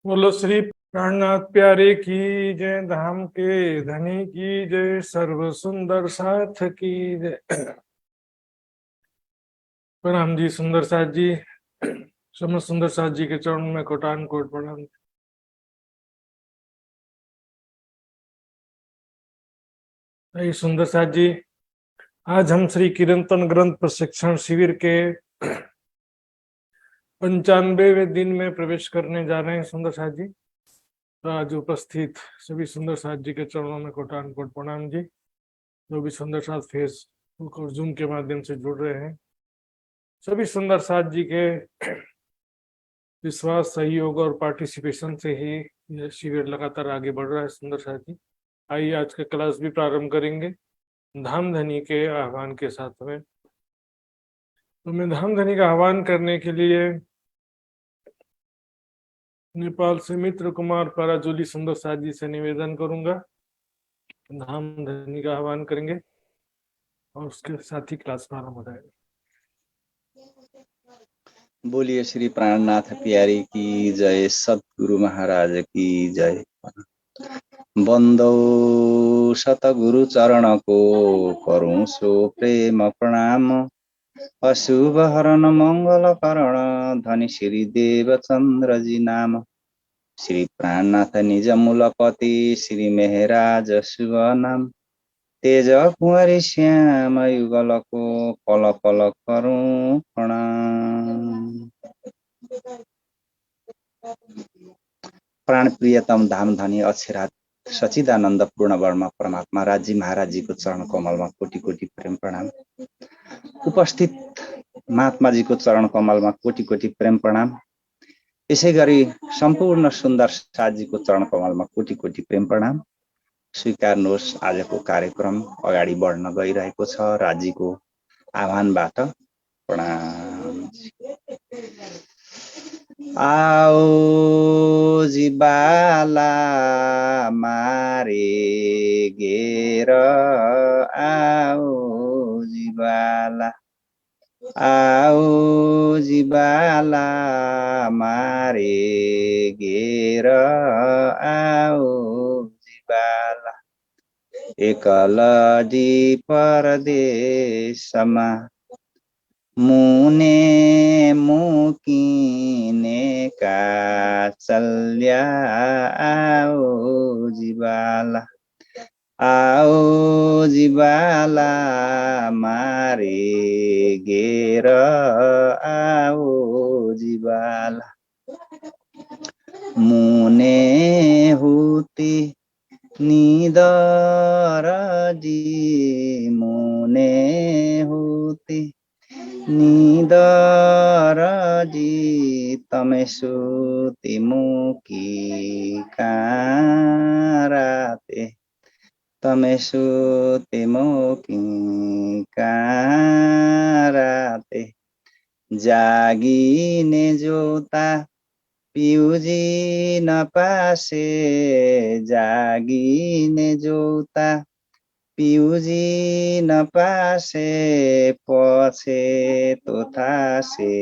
बोलो श्री प्राणनाथ प्यारे की जय, धाम के धनी की जय, सर्व सुंदर साथ की जय। प्रणाम जी सुंदर साथ जी। समस्त सुंदर साथ जी के चरणों में कोटान कोट प्रणाम। सुंदर साथ जी, आज हम श्री कीर्तन ग्रंथ प्रशिक्षण शिविर के 95वें दिन में प्रवेश करने जा रहे हैं। सुंदर साथ जी, तो आज उपस्थित सभी सुंदर साथ जी के चरणों में कोटान कोट प्रणाम जी। जो भी सुंदर साथ फेसबुक और जूम के माध्यम से जुड़ रहे हैं, सभी सुंदर साथ जी के विश्वास, सहयोग और पार्टिसिपेशन से ही यह शिविर लगातार आगे बढ़ रहा है। सुंदर साथ जी, आइए आज का क्लास भी प्रारंभ करेंगे धाम धनी के आह्वान के साथ में। तो मैं धाम धनी का आह्वान करने के लिए नेपाल से मित्र कुमार पराजुली सुंदर साथ जी से निवेदन करूंगा, धाम धनी का आह्वान करेंगे और उसके साथ ही क्लास प्रारंभ हो जाएगा। बोलिए श्री प्राणनाथ प्यारी की जय, सतगुरु महाराज की जय। बंदौ सतगुरु चरण को करूं सो प्रेम प्रणाम। अशुभ हरण मंगल करण धनी श्री देव चंद्र जी नाम। श्री प्राणनाथ निज मूलपति श्री मेहराज शुभ नाम। तेज कुंवरी श्याम युगल को पल पल करूं प्रणाम। प्राण प्रियतम धाम धनी अक्षरा सचिदानंद पूर्ण वर्मा परमात्मा राजी महाराज जी को चरण कमल में कोटि कोटि प्रेम प्रणाम। उपस्थित महात्मा जी को चरण कमल में कोटि कोटि प्रेम प्रणाम। यसैगरी संपूर्ण सुंदर साथ जी को चरण कमल में कोटि कोटि प्रेम प्रणाम। स्वीकार्नुहोस् आजको कार्यक्रम अगाडि बढ्न गइरहेको छ। राज्यको आह्वानबाट प्रणाम। आओ जिबाला मारे घेर, आओ जिबाला, आओ जिबाला मारे घेर, आओ जिबाला। एकलजी परदेशमा मुने मुकिने का चल्या, आओ जिबाला, आओ जिबाला मारे घेर, आओ जिबाला। मुने हुती निदर जी, मुने हुती निदर जी, तमे सुती मुकी काराते, तमे सुती मुकी काराते। जागिने जोता पिउजी नपासे, जागिने जोता पिउजी नपासे, पछे तोथासे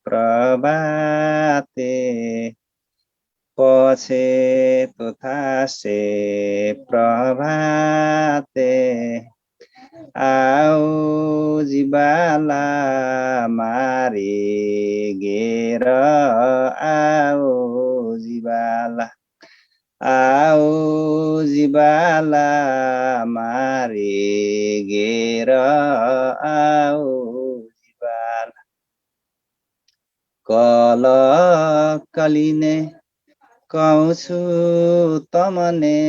प्रभाते, पछे तोथासे प्रभाते। आओ जिबाला मारे घेर, आओ जिबाला, आओ जिबाला मारे घेर, आओ जिबाला। कल कलिने कहन्छु तमने,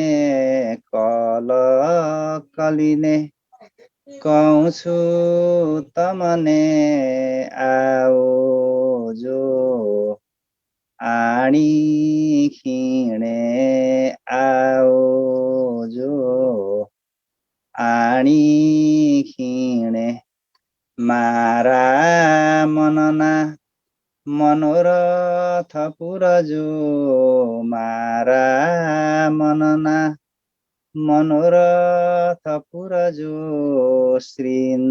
कल कलिने कहन्छु तमने, आओ जो आणी खिणे, आओ जो आणी खिणे। मारा मनना मनोरथ पुरजो, मारा मनना मनोरथ पुरजो, श्रीन्द्रावती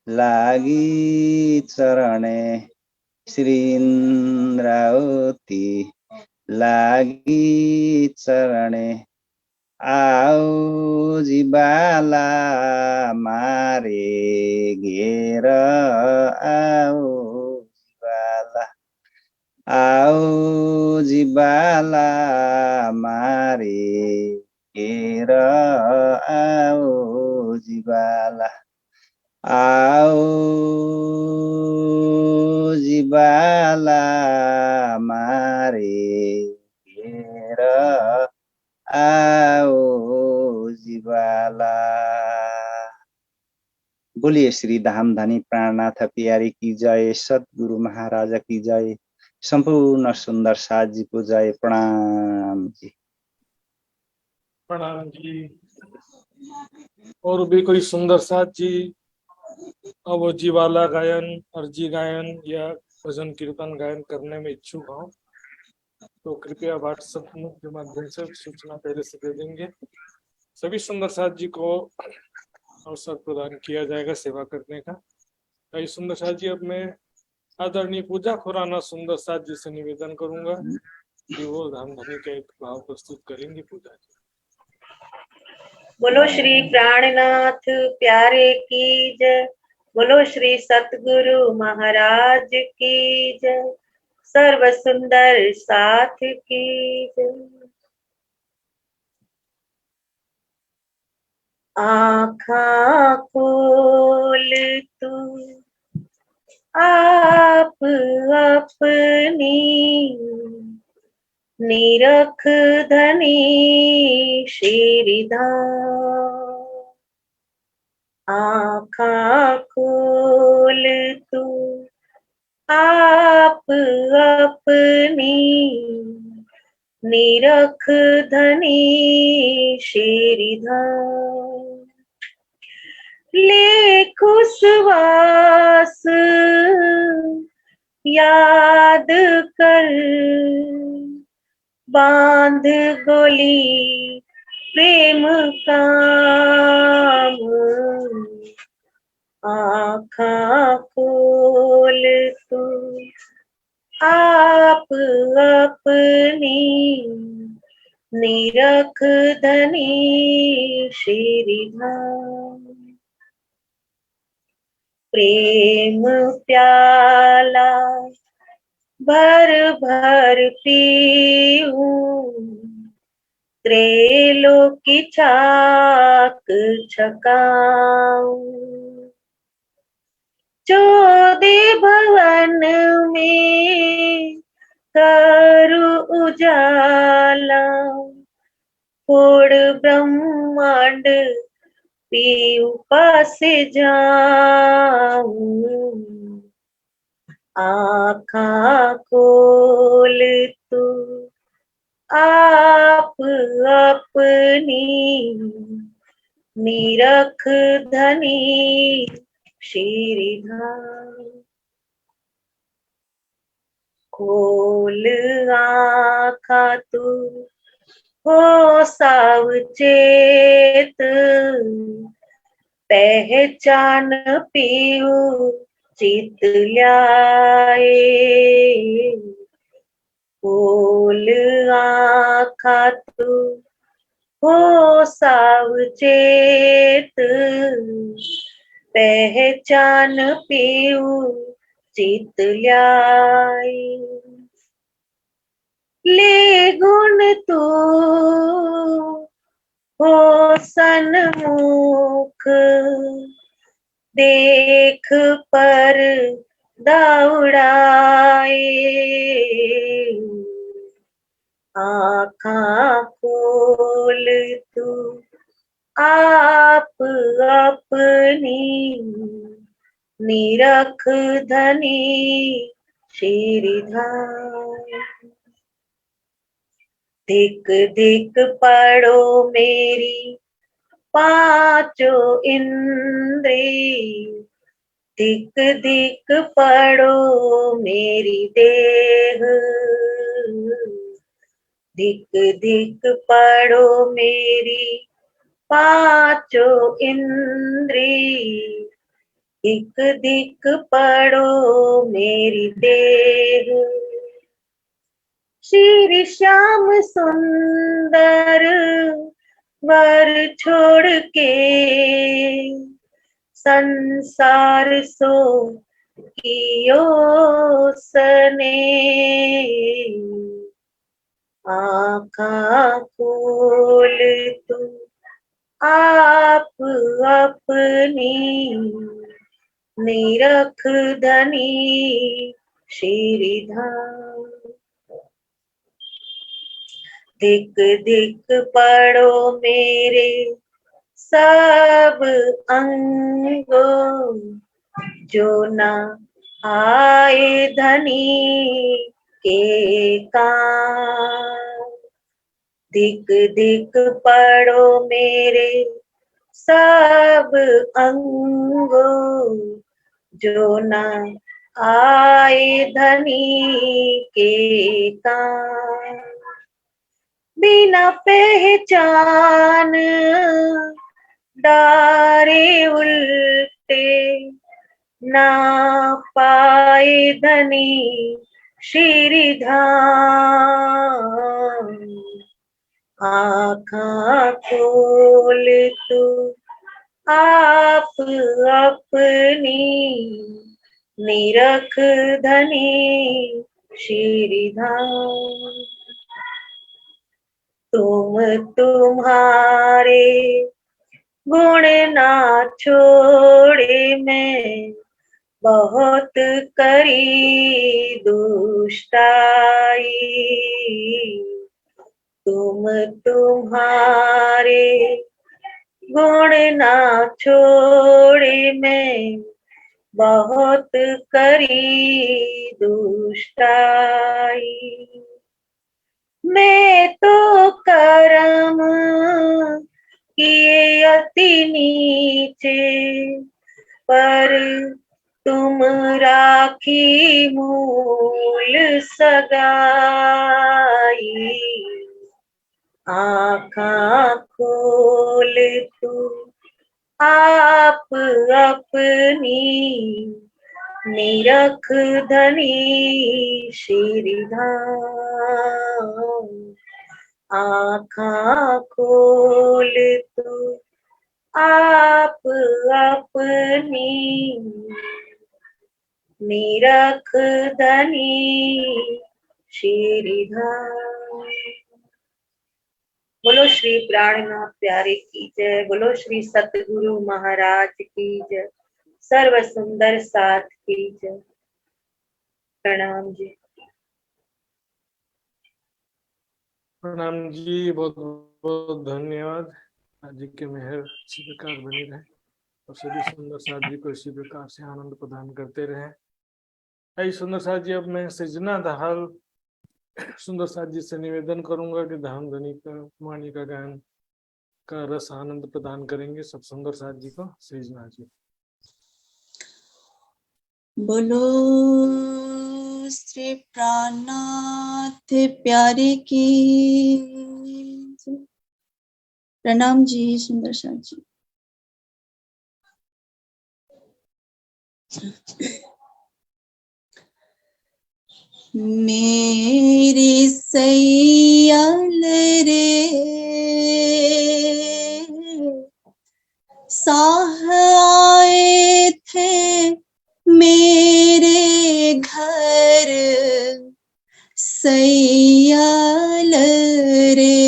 लागि चरणे, श्री इन्द्रावती लागि चरणे आओ जीवाला मारे घेर आओ जीवाला आओ जीवाला मारे घेर आओ जीवाला आओ जीवाला मारे घेर आओ जीवाला। बोलिए श्री धामधनी प्राणनाथ प्यारी की जय, सतगुरु महाराजा की जय, संपूर्ण सुंदर साथ जी को जय। प्रणाम जी। प्रणाम जी। और भी कोई सुंदर साथ जी अब जीवाला गायन, अर्जी गायन या भजन कीर्तन गायन करने में इच्छुक हो तो कृपया व्हाट्सएप के माध्यम से सूचना पहले से दे देंगे। सभी सुंदर साथ जी को अवसर प्रदान किया जाएगा सेवा करने का। भाई सुंदर साथ जी, अब मैं आदरणीय पूजा खुराना सुंदर साथ जी से निवेदन करूंगा कि वो धामधनी का एक भाव प्रस्तुत करेंगे। पूजा जी। बोलो श्री प्राणनाथ प्यारे की जय, बोलो श्री सतगुरु महाराज की जय, सर्व सुंदर साथ की जय। आँखा खोल तू आप अपनी, निरख धनी श्रीधाम। आँखा खोल तू आप अपनी, निरख धनी श्रीधाम। लेख श्वास याद कर, बांध गोली प्रेम काम। आँखा खोल तू आप अपनी, निरख धनी श्रीधाम। प्रेम प्याला भर भर पीऊं, त्रैलोकी चाक छकाऊं। चौदह भवन में करु उजाला, फोड़ ब्रह्मांड पीऊ पास जाऊं। आँखा खोल तू आप अपनी, निरख धनी श्रीधाम। खोल आँखा तू हो सावचेत, पहचान पीऊ चित ल्याए। खोल आँखा तू हो सावचेत, पहचान पीऊ चित ल्याए। ले गुण तू हो सन्मुख, देख पर दौड़ाए। आँखा खोल तू आप अपनी, निरख धनी श्रीधाम। धिक धिक पड़ो मेरी पांचों इंद्री, धिक धिक पड़ो मेरी देह। धिक धिक पड़ो मेरी पांचों इंद्री, एक दिक पड़ो मेरी देह, श्री श्याम सुंदर वर छोड़ के, संसार सो कियो सने, आँखा खोल तू आप अपनी, निरख धनी श्रीधाम। दिक दिक पड़ो मेरे सब अंगों, जो ना आए धनी के काम। दिक दिक पड़ो मेरे सब अंगों, जो ना आए धनी के काम। बिना पहचान डारे उल्टे, ना पाए धनी श्रीधाम। आँखा खोल तू आप अपनी, निरख धनी श्रीधाम। तुम तुम्हारे गुण ना छोड़े, मैं बहुत करी दुष्टाई। तुम तुम्हारे गुण ना छोड़े, मैं बहुत करी दुष्टाई। मैं तो कर्म किए अति नीचे, पर तुम राखी मूल सगाई। आँखा खोल तू आप अपनी, निरख धनी श्रीधाम। आँखा खोल तू आप अपनी, निरख धनी श्रीधाम। बोलो श्री प्राणनाथ प्यारे की जय, बोलो श्री सतगुरु महाराज की जय, सर्व सुंदर साथ की जय। प्रणाम जी। प्रणाम जी, बहुत बहुत धन्यवाद। आज जी के मेहर इसी प्रकार बनी रहे और सभी सुंदर साथ जी को इसी प्रकार से आनंद प्रदान करते रहे। आई सुंदर साथ जी, अब मैं सृजना दाहाल सुंदर साथ जी से निवेदन करूंगा कि धाम धनी का वाणी का गायन का रस आनंद प्रदान करेंगे सब सुंदर साथ जी को। सृजना जी। बोलो श्री प्राणनाथ प्यारे की। प्रणाम जी सुंदर साथ जी। मेरी सैयल रे साह आए थे मेरे घर, सैयल रे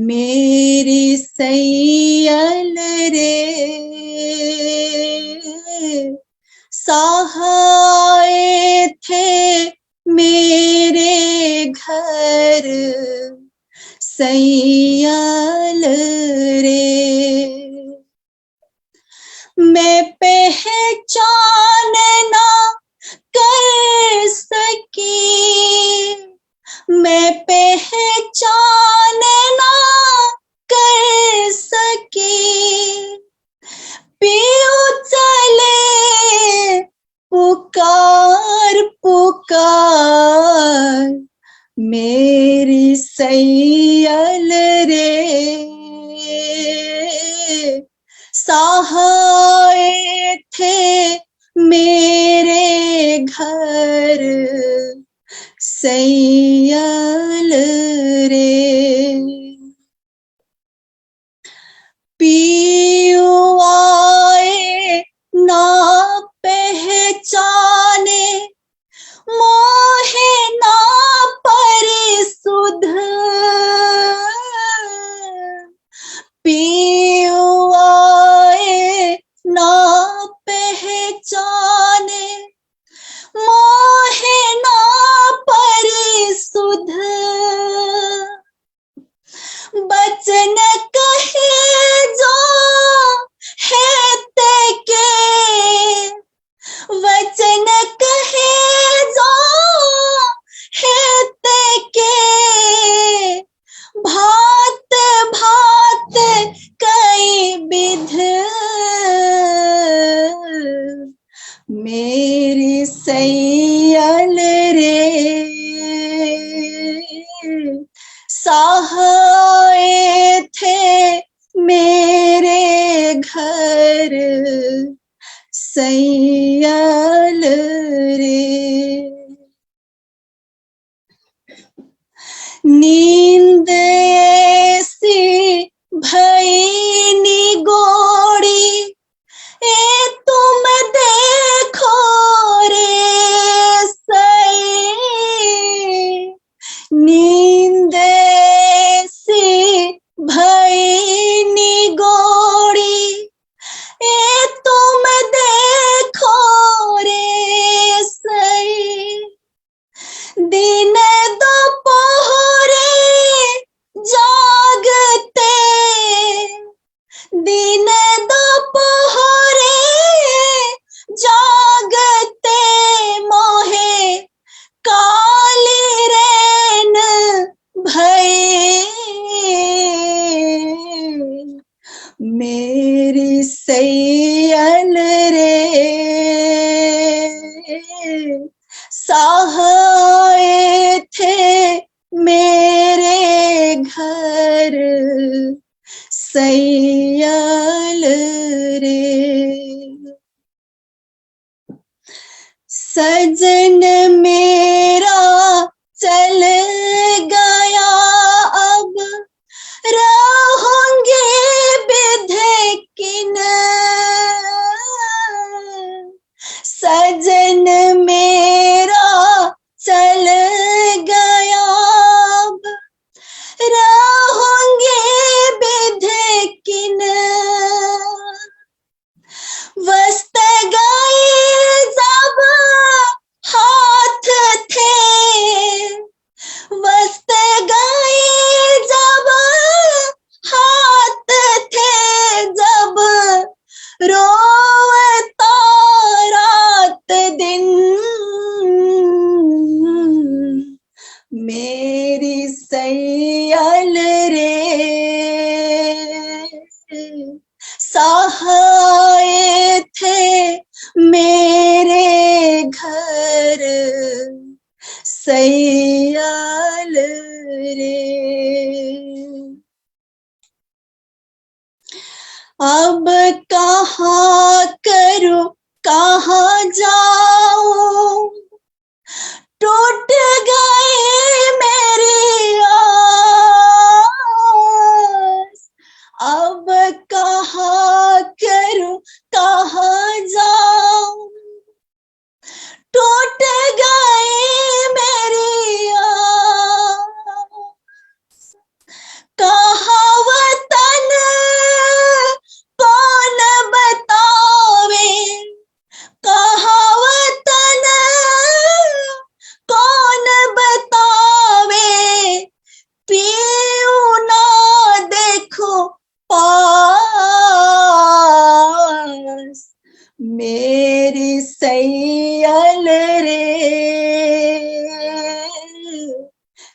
मेरी सैयल रे साह आए थे मेरे घर, सैयल रे। मैं पहचान ना कर सकी, मैं पहचान ना कर सकी, पियो चले पुकार पुकार, मेरी सैयल घर सैयल रे। पियो आए ना पहचाने मोहे ना परिसुध। पियो आए ना पहचाने मोहे ना परिसुध। बचन कहे जो है ते के, वचन कहे जो है ते के, भात भात कई विध। मेरी सैयल रे सहाय थे मेरे घर सैयल रे। नींद ऐसी भई गोड़ी ए तुम देखो रे सई। नींद ऐसी भई गोड़ी ए तुम देखो रे सई। दिन दोपहरे जागते, दिन दोपहरे जागते मोहे काली रैन भये। मेरी सैयल रे सहाय थे मेरे घर सैयल रे। सजन मेरा चल गया अब रहूंगे बिधे किन। सजन मेरा चल गया अब रहूंगे बिधे किन। वस्त गए जब हाथ थे, वस्त गए जब हाथ थे, जब रोता रात दिन। मेरी सैयल रे सहाय थे मेरे घर सैयल रे। अब कहाँ करूं कहाँ जाऊं, टूट गए मेरी आस। अब कहाँ करूं कहाँ जाऊं, टूट गए मेरी आस। कहाँ वतन कौन बतावे, कहाँ वतन कौन बतावे, पीऊ ना देखो पास। मेरी सैयल रे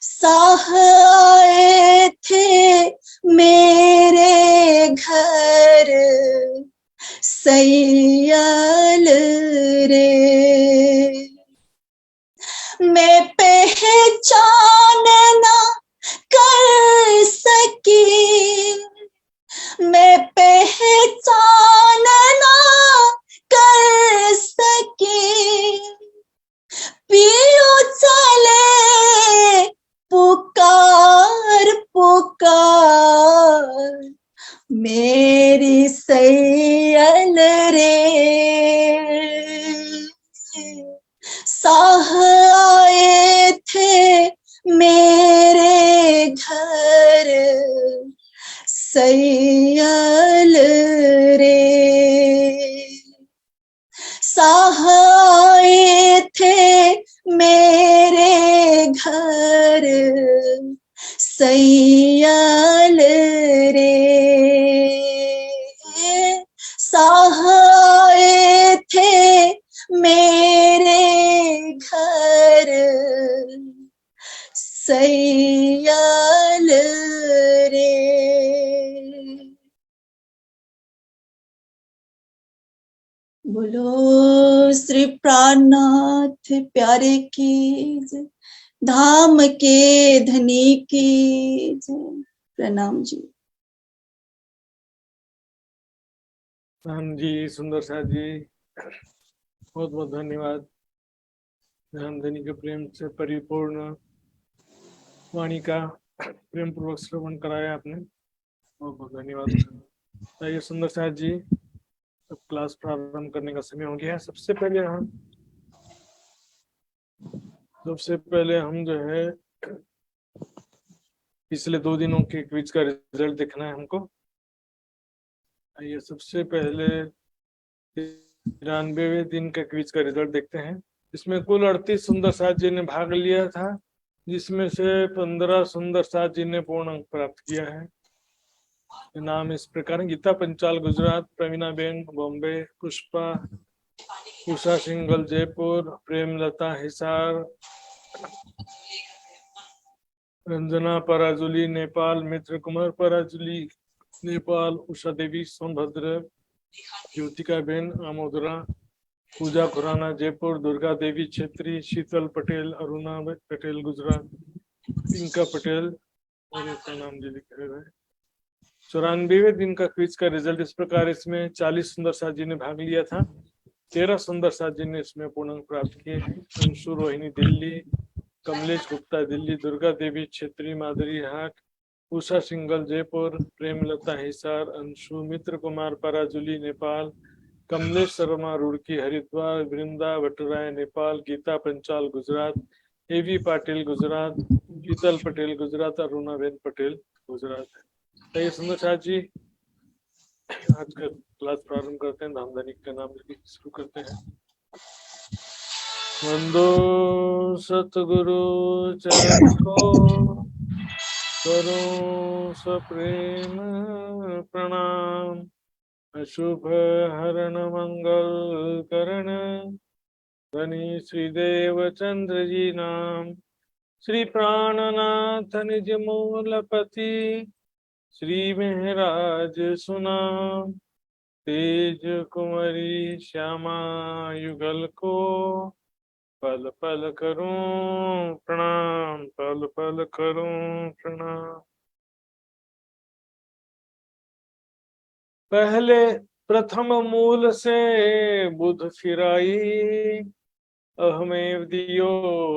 सहाय थे मेरे घर सैयल रे। मैं पहचान ना कर सकी, मैं पहचान ना कर सकी, साह आए थे मेरे घर सैयल रे, साह आए थे मेरे घर सैयल रे, साह आए थे मेरे घर सैयल रे। बोलो श्री प्राणनाथ प्यारे की जय, धाम के धनी की जय। प्रणाम जी। राम जी, सुंदर साथ जी, बहुत बहुत धन्यवाद। ध्यान धनी के प्रेम से परिपूर्ण वाणी का प्रेम पूर्वक श्रवण कराया आपने, बहुत बहुत धन्यवाद। आइए सुंदर साथ जी, अब क्लास प्रारंभ करने का समय हो गया है। सबसे पहले हम जो है पिछले 2 दिनों के क्विज का रिजल्ट देखना है हमको। आइए सबसे पहले 93वें दिन का क्विज का रिजल्ट देखते हैं। इसमें कुल 38 सुंदर साथ जी ने भाग लिया था, जिसमें से 15 सुंदर साथ जी ने पूर्ण अंक प्राप्त किया है। नाम इस प्रकार: गीता पंचाल गुजरात, प्रवीणा बेन बॉम्बे, पुष्पा उषा सिंगल जयपुर, प्रेमलता हिसार, रंजना पराजुली नेपाल, मित्र कुमार पराजुली नेपाल, उषा देवी सोनभद्र, ज्योतिका बेन आमोदरा, पूजा खुराना जयपुर, दुर्गा देवी छेत्री, शीतल पटेल अरुणा पटेल गुजरात, पिंका पटेल और इसका नाम जी लिखे हुए। 94वें दिन का क्विज का रिजल्ट इस प्रकार: इसमें 40 सुंदर साथ जी ने भाग लिया था, 13 सुंदर साथ जी ने इसमें पूर्ण अंक प्राप्त किए हैं। अंशु रोहिणी दिल्ली, कमलेश गुप्ता दिल्ली, दुर्गा देवी छेत्री माधुरी हाट, उषा सिंगल जयपुर, प्रेमलता हिसार, अंशु, मित्र कुमार पराजुली नेपाल, कमलेश शर्मा रुड़की हरिद्वार, वृंदा भट्टराय नेपाल, गीता पंचाल गुजरात, एवी पाटिल गुजरात, शीतल पटेल गुजरात, अरुणाबेन पटेल गुजरात है। तो ये सुंदर साथ जी, आज का क्लास प्रारंभ करते हैं। धामधनी का नाम लेके शुरू करते हैं। वंदो सतगुरु चरण को करो सप्रेम प्रणाम, अशुभ हरण मंगल करण, धनी श्रीदेव चंद्र जी नाम, श्री प्राणनाथ निज मूलपति, श्री महराज सुनाम, तेज कुंवरी श्यामा युगल को, पल पल करूं प्रणाम, पल पल करूं प्रणाम। पहले प्रथम मूल से बुध फिराई, अहमेव दियो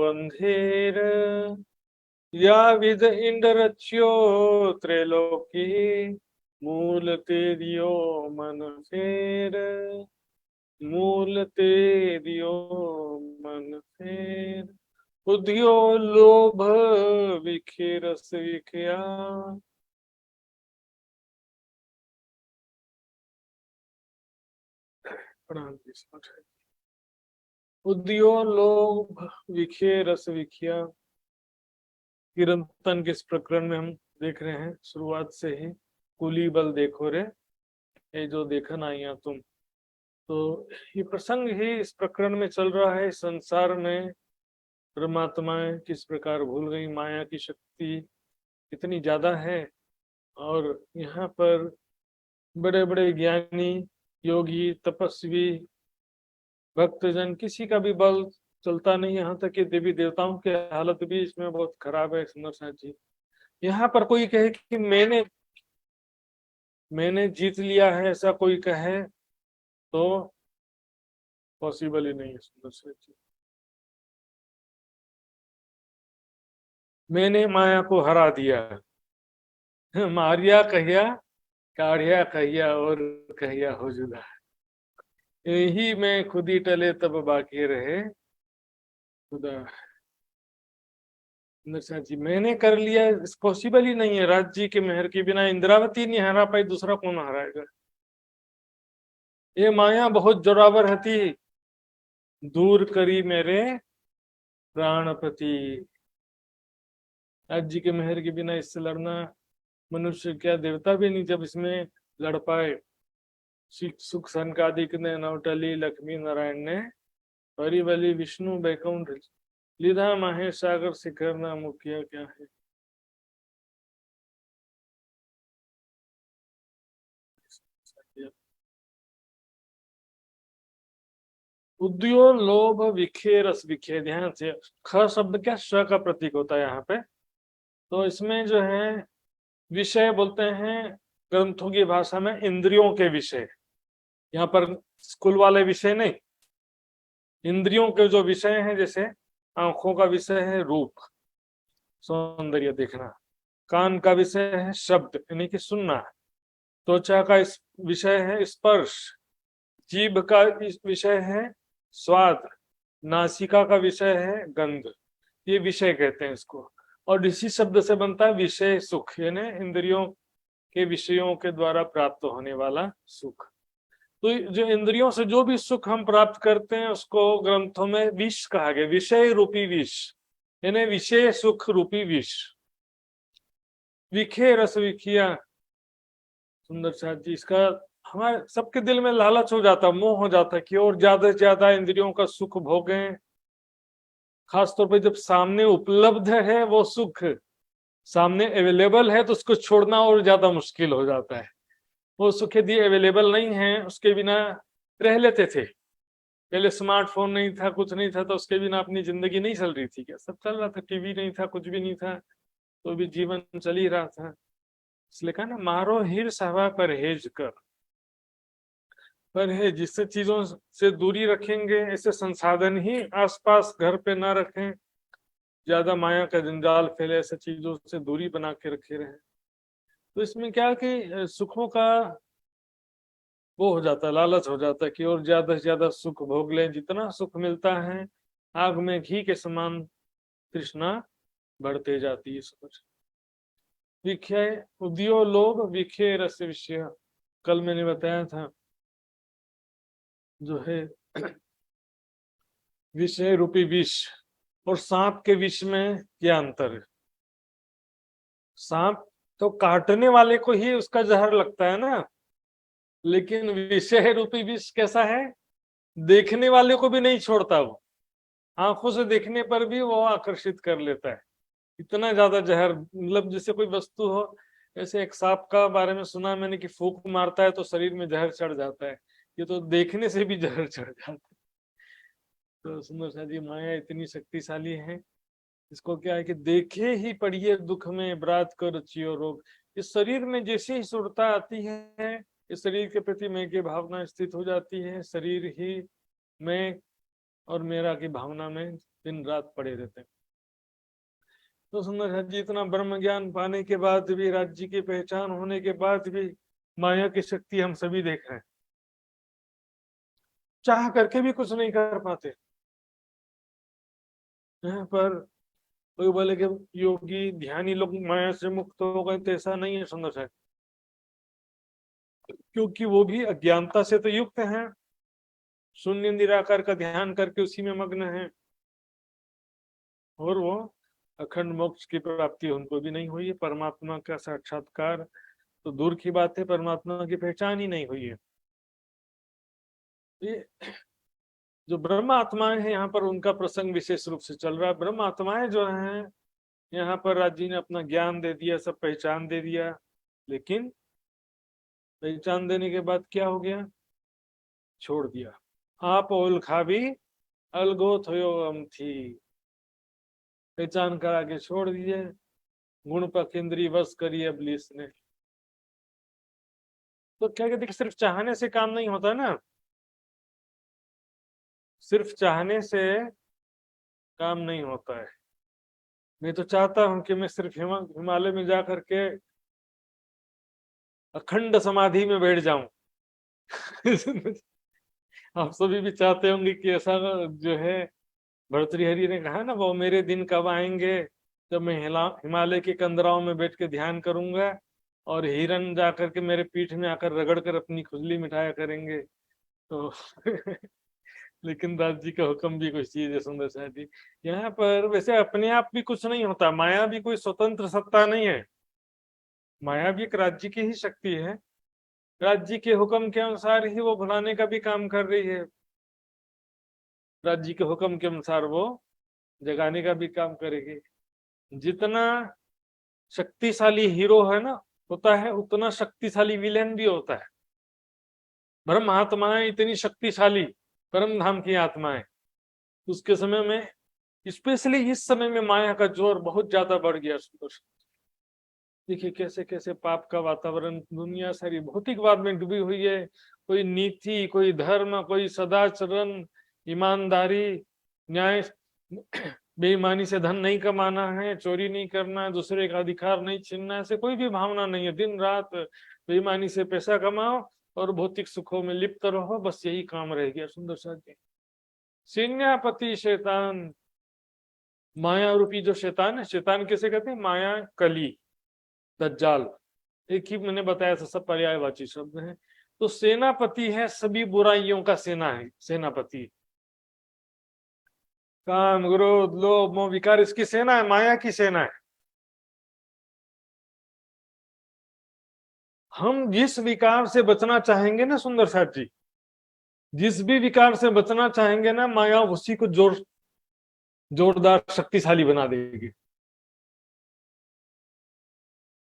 अंधेर, या विद इंड रच्यो त्रैलोकी, मूल ते दियो मन फेर, मूल ते दियो मन फेर, बुद्धियो लोभ विखे रस विखया, बुद्धियो लोभ विखे रस विखया। किरंतन के इस प्रकरण में हम देख रहे हैं शुरुआत से ही, कुली बल देखो रे, ये जो देखन आइया तुम। तो ये प्रसंग ही इस प्रकरण में चल रहा है। संसार में परमात्माएं किस प्रकार भूल गई, माया की शक्ति कितनी ज्यादा है, और यहाँ पर बड़े बड़े ज्ञानी योगी तपस्वी भक्तजन किसी का भी बल चलता नहीं, यहाँ तक कि देवी देवताओं की हालत भी इसमें बहुत खराब है। सुंदर साथ जी, यहाँ पर कोई कहे कि मैंने जीत लिया है, ऐसा कोई कहे तो पॉसिबल ही नहीं है। सुंदर साथ जी, मैंने माया को हरा दिया, मारिया कहिया, काढ़िया कहिया और कहिया हो जुदा, यही में खुद ही टले तब बाकी रहे, खुदा नरसा जी मैंने कर लिया, इस पॉसिबल ही नहीं है। राज जी के मेहर के बिना इंद्रावती नहीं हरा पाई, दूसरा कौन हराएगा। ये माया बहुत जोरावर हती, दूर करी मेरे प्राणपति। राज जी के मेहर के बिना इससे लड़ना मनुष्य क्या देवता भी नहीं जब इसमें लड़ पाए। सुख सनकादिक ने नवटली लक्ष्मी नारायण ने परिबली विष्णु बैकुंठ लीधा माहे सागर शिखर ना मुखिया क्या है। उद्योग लोभ विखे रस विखे, ध्यान से ख शब्द क्या श का प्रतीक होता है यहाँ पे। तो इसमें जो है विषय बोलते हैं ग्रंथों की भाषा में इंद्रियों के विषय, यहाँ पर स्कूल वाले विषय नहीं, इंद्रियों के जो विषय हैं। जैसे आंखों का विषय है रूप सौंदर्य देखना, कान का विषय है शब्द यानी कि सुनना, त्वचा का विषय है स्पर्श, जीभ का विषय है स्वाद, नासिका का विषय है गंध। ये विषय कहते हैं इसको। और इसी शब्द से बनता है विषय सुख, यानी इंद्रियों के विषयों के द्वारा प्राप्त होने वाला सुख। तो जो इंद्रियों से जो भी सुख हम प्राप्त करते हैं उसको ग्रंथों में विष कहा गया, विषय रूपी विष, यानी विषय सुख रूपी विष। विखे रस विखिया, सुंदर साथ जी, इसका हमारे सबके दिल में लालच हो जाता, मोह हो जाता कि और ज्यादा से ज्यादा इंद्रियों का सुख भोगें। खासतौर पर जब सामने उपलब्ध है वो सुख, सामने अवेलेबल है, तो उसको छोड़ना और ज्यादा मुश्किल हो जाता है। वो सुख यदि अवेलेबल नहीं है, उसके बिना रह लेते थे। पहले स्मार्टफोन नहीं था, कुछ नहीं था, तो उसके बिना अपनी जिंदगी नहीं चल रही थी क्या? सब चल रहा था, टीवी नहीं था, कुछ भी नहीं था, तो भी जीवन चल ही रहा था। इसलिए कहा ना, मारो हिर्स हवा परहेज कर। परहेज, जिससे चीजों से दूरी रखेंगे, ऐसे संसाधन ही आसपास घर पे ना रखें, ज्यादा माया का जंजाल फैले, ऐसे चीजों से दूरी बना के रखे रहे। तो इसमें क्या कि सुखों का वो हो जाता है, लालच हो जाता है कि और ज्यादा से ज्यादा सुख भोग लें। जितना सुख मिलता है आग में घी के समान तृष्णा बढ़ते जाती है। समझ विखे उद्योग लोग विखे रस विषय, कल मैंने बताया था जो है विषय रूपी विष और सांप के विष में क्या अंतर है। सांप तो काटने वाले को ही उसका जहर लगता है ना, लेकिन विषय रूपी विष कैसा है, देखने वाले को भी नहीं छोड़ता। वो आंखों से देखने पर भी वो आकर्षित कर लेता है। इतना ज्यादा जहर, मतलब जैसे कोई वस्तु हो, ऐसे एक सांप का बारे में सुना मैंने कि फूंक मारता है तो शरीर में जहर चढ़ जाता है, ये तो देखने से भी जहर चढ़ जाता है। तो सुंदर सा जी, माया इतनी शक्तिशाली है, इसको क्या है कि देखे ही पड़िए दुख में बरात कर रचियो रोग। इस शरीर में जैसे ही सुरता आती है, इस शरीर के प्रति मैं की भावना स्थित हो जाती है, शरीर ही मैं और मेरा की भावना में दिन रात पड़े रहते हैं। तो सुंदर जी, इतना ब्रह्म ज्ञान पाने के बाद भी, राज्य की पहचान होने के बाद भी माया की शक्ति हम सभी देख रहे हैं, चाह करके भी कुछ नहीं कर पाते। यहाँ पर कोई बोले कि योगी ध्यानी लोग माया से मुक्त हो गए, तो ऐसा नहीं है सुंदर साहब, क्योंकि वो भी अज्ञानता से तो युक्त हैं, शून्य निराकार का ध्यान करके उसी में मग्न है, और वो अखंड मोक्ष की प्राप्ति उनको भी नहीं हुई है। परमात्मा का साक्षात्कार तो दूर की बात है, परमात्मा की पहचान ही नहीं हुई है। ये जो ब्रह्म आत्माएं हैं यहाँ पर, उनका प्रसंग विशेष रूप से चल रहा है। ब्रह्म आत्माएं जो हैं यहाँ पर, राज्य ने अपना ज्ञान दे दिया, सब पहचान दे दिया, लेकिन पहचान देने के बाद क्या हो गया, छोड़ दिया। आप ओल खाबी अलगो थयो थी, पहचान करा के छोड़ दिए, गुण पकेंद्री वश करी अबलीस ने। तो क्या कहते कि सिर्फ चाहने से काम नहीं होता ना, सिर्फ चाहने से काम नहीं होता है। मैं तो चाहता हूं कि मैं सिर्फ हिमालय में जा करके अखंड समाधि में बैठ जाऊं। आप सभी भी चाहते होंगे कि ऐसा जो है भर्तृहरि ने कहा ना, वो मेरे दिन कब आएंगे जब मैं हिमालय के कंदराओं में बैठ के ध्यान करूंगा और हिरन जा करके मेरे पीठ में आकर रगड़ कर अपनी खुजली मिठाया करेंगे। तो लेकिन दास जी का हुक्म भी कुछ चीज है सुंदर साहब जी। यहाँ पर वैसे अपने आप भी कुछ नहीं होता, माया भी कोई स्वतंत्र सत्ता नहीं है, माया भी एक राज्य की ही शक्ति है। राज्य के हुक्म के अनुसार ही वो भुलाने का भी काम कर रही है, राज्य के हुक्म के अनुसार वो जगाने का भी काम करेगी। जितना शक्तिशाली हीरो है ना होता है, उतना शक्तिशाली विलेन भी होता है। ब्रह्म आत्माएं इतनी शक्तिशाली, परम धाम की आत्माएं, उसके समय में, स्पेशली इस समय में माया का जोर बहुत ज्यादा बढ़ गया। देखिए कैसे कैसे पाप का वातावरण, दुनिया सारी भौतिकवाद में डूबी हुई है। कोई नीति, कोई धर्म, कोई सदाचरण, ईमानदारी, न्याय, बेईमानी से धन नहीं कमाना है, चोरी नहीं करना है, दूसरे का अधिकार नहीं छीनना है, ऐसे कोई भी भावना नहीं है। दिन रात बेईमानी से पैसा कमाओ और भौतिक सुखों में लिप्त रहो, बस यही काम रह गया। सुंदर साथ जी, सेनापति शैतान, माया रूपी जो शैतान है, शैतान किसे कहते हैं? माया, कली, दज्जाल, एक ही मैंने बताया था, सब पर्यायवाची शब्द हैं। तो सेनापति है, सभी बुराइयों का सेना है, सेनापति। काम, क्रोध, लोभ, मोह, विकार, इसकी सेना है, माया की सेना है। हम जिस विकार से बचना चाहेंगे ना सुंदर साथ जी, जिस भी विकार से बचना चाहेंगे ना, माया उसी को जोरदार शक्तिशाली बना देगी।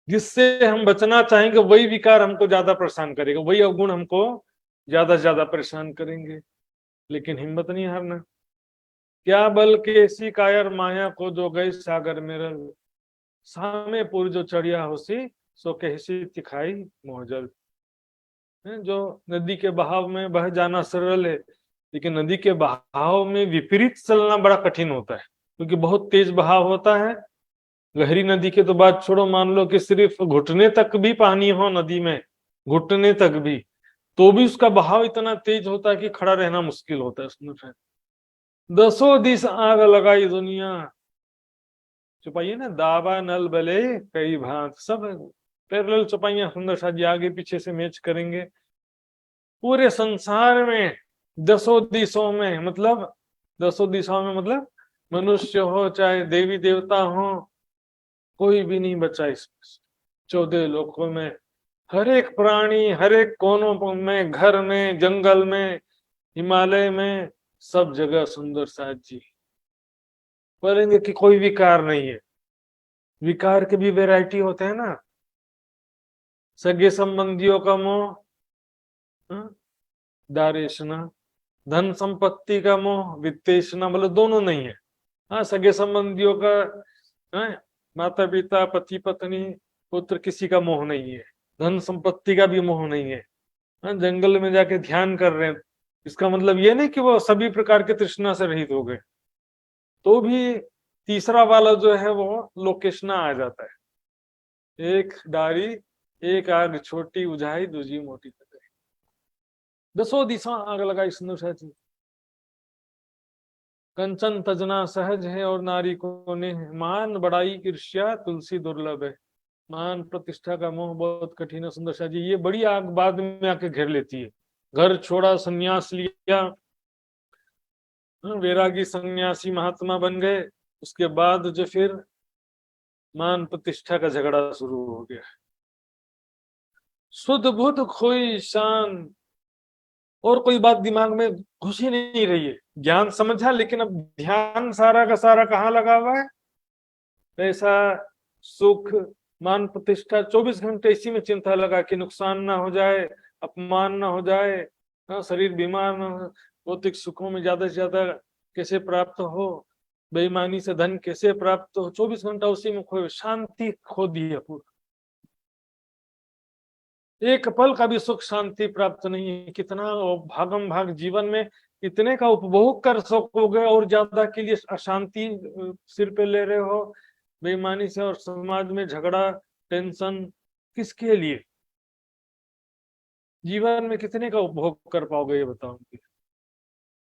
जिससे हम बचना चाहेंगे वही विकार हमको ज्यादा परेशान करेगा, वही अवगुण हमको ज्यादा से ज्यादा परेशान करेंगे। लेकिन हिम्मत नहीं हारना। क्या बल के सी कायर माया को जो गए सागर में रल, सामे पुर जो चढ़िया होसी सो कहसी तिखाई मोहजल। जो नदी के बहाव में बह जाना सरल है, लेकिन नदी के बहाव में विपरीत चलना बड़ा कठिन होता है, क्योंकि बहुत तेज बहाव होता है। गहरी नदी के तो बात छोड़ो, मान लो कि सिर्फ घुटने तक भी पानी हो नदी में, घुटने तक भी, तो भी उसका बहाव इतना तेज होता है कि खड़ा रहना मुश्किल होता है उसमें। दसों दिस आग लगाई दुनिया, चुपाइए ना, दावा नल बले कई भांत, सब पैरेलल चुपाइयां सुंदर सा जी आगे पीछे से मैच करेंगे। पूरे संसार में दसों दिशों में, मतलब दसों दिशाओं में, मतलब मनुष्य हो चाहे देवी देवता हो, कोई भी नहीं बचा इसमें। 14 लोकों में हर एक प्राणी, हर एक कोनों में, घर में, जंगल में, हिमालय में, सब जगह सुंदर साथ जी बोलेंगे कि कोई विकार नहीं है। विकार के भी वैरायटी होते हैं ना, सगे संबंधियों का मोह, दारेशना, धन संपत्ति का मोह, वित्तेषणा, मतलब दोनों नहीं है। हाँ, सगे संबंधियों का, माता पिता, पति पत्नी, पुत्र, किसी का मोह नहीं है। धन संपत्ति का भी मोह नहीं है। हाँ, जंगल में जाके ध्यान कर रहे हैं, इसका मतलब ये नहीं कि वो सभी प्रकार के तृष्णा से रहित हो गए, तो भी तीसरा वाला जो है वो लोकेशना आ जाता है। एक डारी एक आग छोटी उजाई दूजी मोटी कर गई, दसों दिशा आग लगाई सुंदर साथी। कंचन तजना सहज है और नारी को ने, मान बड़ाई ईर्ष्या तुलसी दुर्लभ है। मान प्रतिष्ठा का मोह बहुत कठिन है सुंदर साथी, ये बड़ी आग बाद में आके घेर लेती है। घर छोड़ा, संन्यास लिया, वैरागी सन्यासी महात्मा बन गए, उसके बाद जो फिर मान प्रतिष्ठा का झगड़ा शुरू हो गया। शुद्ध बुद्ध खोई शान, और कोई बात दिमाग में घुस ही नहीं रही है। ज्ञान समझा, लेकिन अब ध्यान सारा का सारा कहाँ लगा हुआ है? पैसा, सुख, मान प्रतिष्ठा, 24 घंटे इसी में चिंता लगा कि नुकसान ना हो जाए, अपमान ना हो जाए, शरीर बीमार ना हो, भौतिक सुखों में ज्यादा से ज्यादा कैसे प्राप्त हो, बेईमानी से धन कैसे प्राप्त हो, 24 घंटा उसी में खोए, शांति खो दी है पूरा। एक पल का भी सुख शांति प्राप्त नहीं है। कितना भागम भाग जीवन में, इतने का उपभोग कर सकोगे और ज्यादा के लिए अशांति सिर पे ले रहे हो, बेईमानी से, और समाज में झगड़ा, टेंशन, किसके लिए? जीवन में कितने का उपभोग कर पाओगे ये बताओ।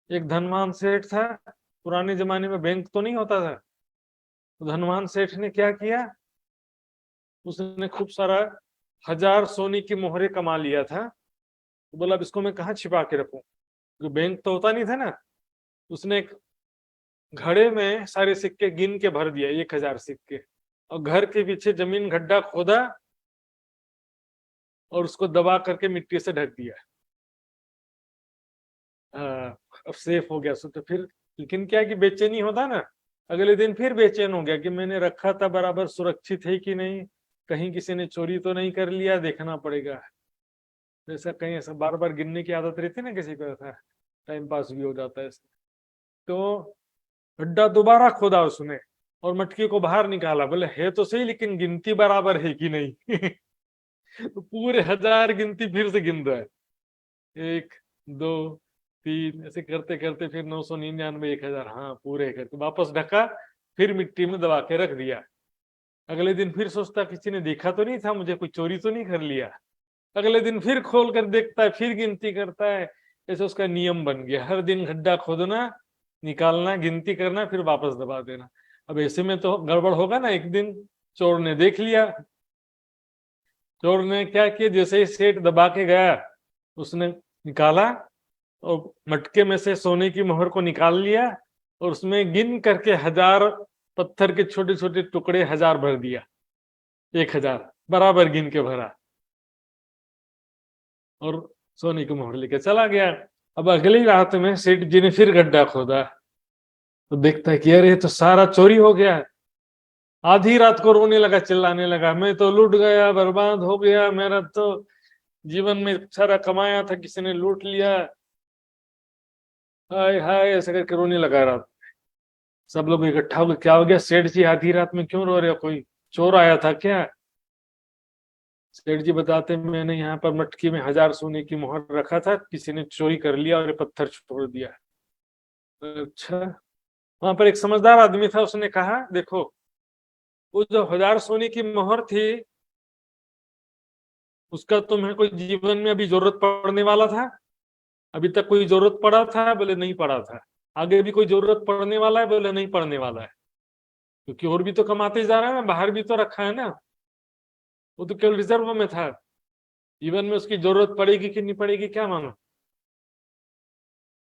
एक धनवान सेठ था, पुराने जमाने में बैंक तो नहीं होता था। तो धनवान सेठ ने क्या किया, उसने खूब सारा 1000 सोने की मोहरें कमा लिया था। तो बोला अब इसको मैं कहाँ छिपा के रखूं, जो बैंक तो होता नहीं था ना। उसने एक घड़े में सारे सिक्के गिन के भर दिया, 1000 सिक्के, और घर के पीछे जमीन गड्ढा खोदा और उसको दबा करके मिट्टी से ढक दिया। अब सेफ हो गया। सो तो फिर लेकिन क्या कि बेचैनी होता ना, अगले दिन फिर बेचैन हो गया कि मैंने रखा था बराबर सुरक्षित है कि नहीं, कहीं किसी ने चोरी तो नहीं कर लिया, देखना पड़ेगा। जैसा कहीं ऐसा बार बार गिनने की आदत रहती है ना किसी को, ऐसा टाइम पास भी हो जाता है इसमें। तो गड्ढा दोबारा खोदा उसने और मटकी को बाहर निकाला। बोले है तो सही लेकिन गिनती बराबर है कि नहीं। तो पूरे 1000 गिनती फिर से गिन रहा है, 1 2 3 ऐसे करते करते फिर 999 1000, हाँ पूरे करके वापस ढका, फिर मिट्टी में दबा के रख दिया। अगले दिन फिर सोचता किसी ने देखा तो नहीं था मुझे, कोई चोरी तो नहीं कर लिया। अगले दिन फिर खोल कर देखता है, फिर गिनती करता है। ऐसे उसका नियम बन गया, हर दिन गड्ढा खोदना, निकालना, गिनती करना, फिर वापस दबा देना। अब ऐसे में तो गड़बड़ होगा ना। एक दिन चोर ने देख लिया। चोर ने क्या किया, जैसे ही सेठ दबा के गया उसने निकाला और मटके में से सोने की मोहर को निकाल लिया और उसमें गिन करके 1000 पत्थर के छोटे छोटे टुकड़े 1000 भर दिया। 1000 बराबर गिन के भरा और सोने की मोहर लेके चला गया। अब अगली रात में सेठ जी ने फिर गड्ढा खोदा तो देखता है कि अरे ये तो सारा चोरी हो गया। आधी रात को रोने लगा, चिल्लाने लगा, मैं तो लूट गया, बर्बाद हो गया, मेरा तो जीवन में सारा कमाया था किसी ने लूट लिया, हाय हाय ऐसे करके रोने लगा। रात सब लोग इकट्ठा हो गए, क्या हो गया सेठ जी, आधी रात में क्यों रो रहे हो, कोई चोर आया था क्या? सेठ जी बताते मैंने यहाँ पर मटकी में 1000 सोने की मोहर रखा था, किसी ने चोरी कर लिया और ये पत्थर छोड़ दिया। अच्छा। वहां पर एक समझदार आदमी था, उसने कहा देखो वो जो 1000 सोने की मोहर थी उसका तुम्हें कोई जीवन में अभी जरूरत पड़ने वाला था? अभी तक कोई जरूरत पड़ा था? बोले नहीं पड़ा था। आगे भी कोई जरूरत पड़ने वाला है? बोले नहीं पड़ने वाला है, क्योंकि और भी तो कमाते जा रहा है ना, बाहर भी तो रखा है ना। वो तो केवल रिजर्व में था, जीवन में उसकी जरूरत पड़ेगी कि नहीं पड़ेगी क्या मानो।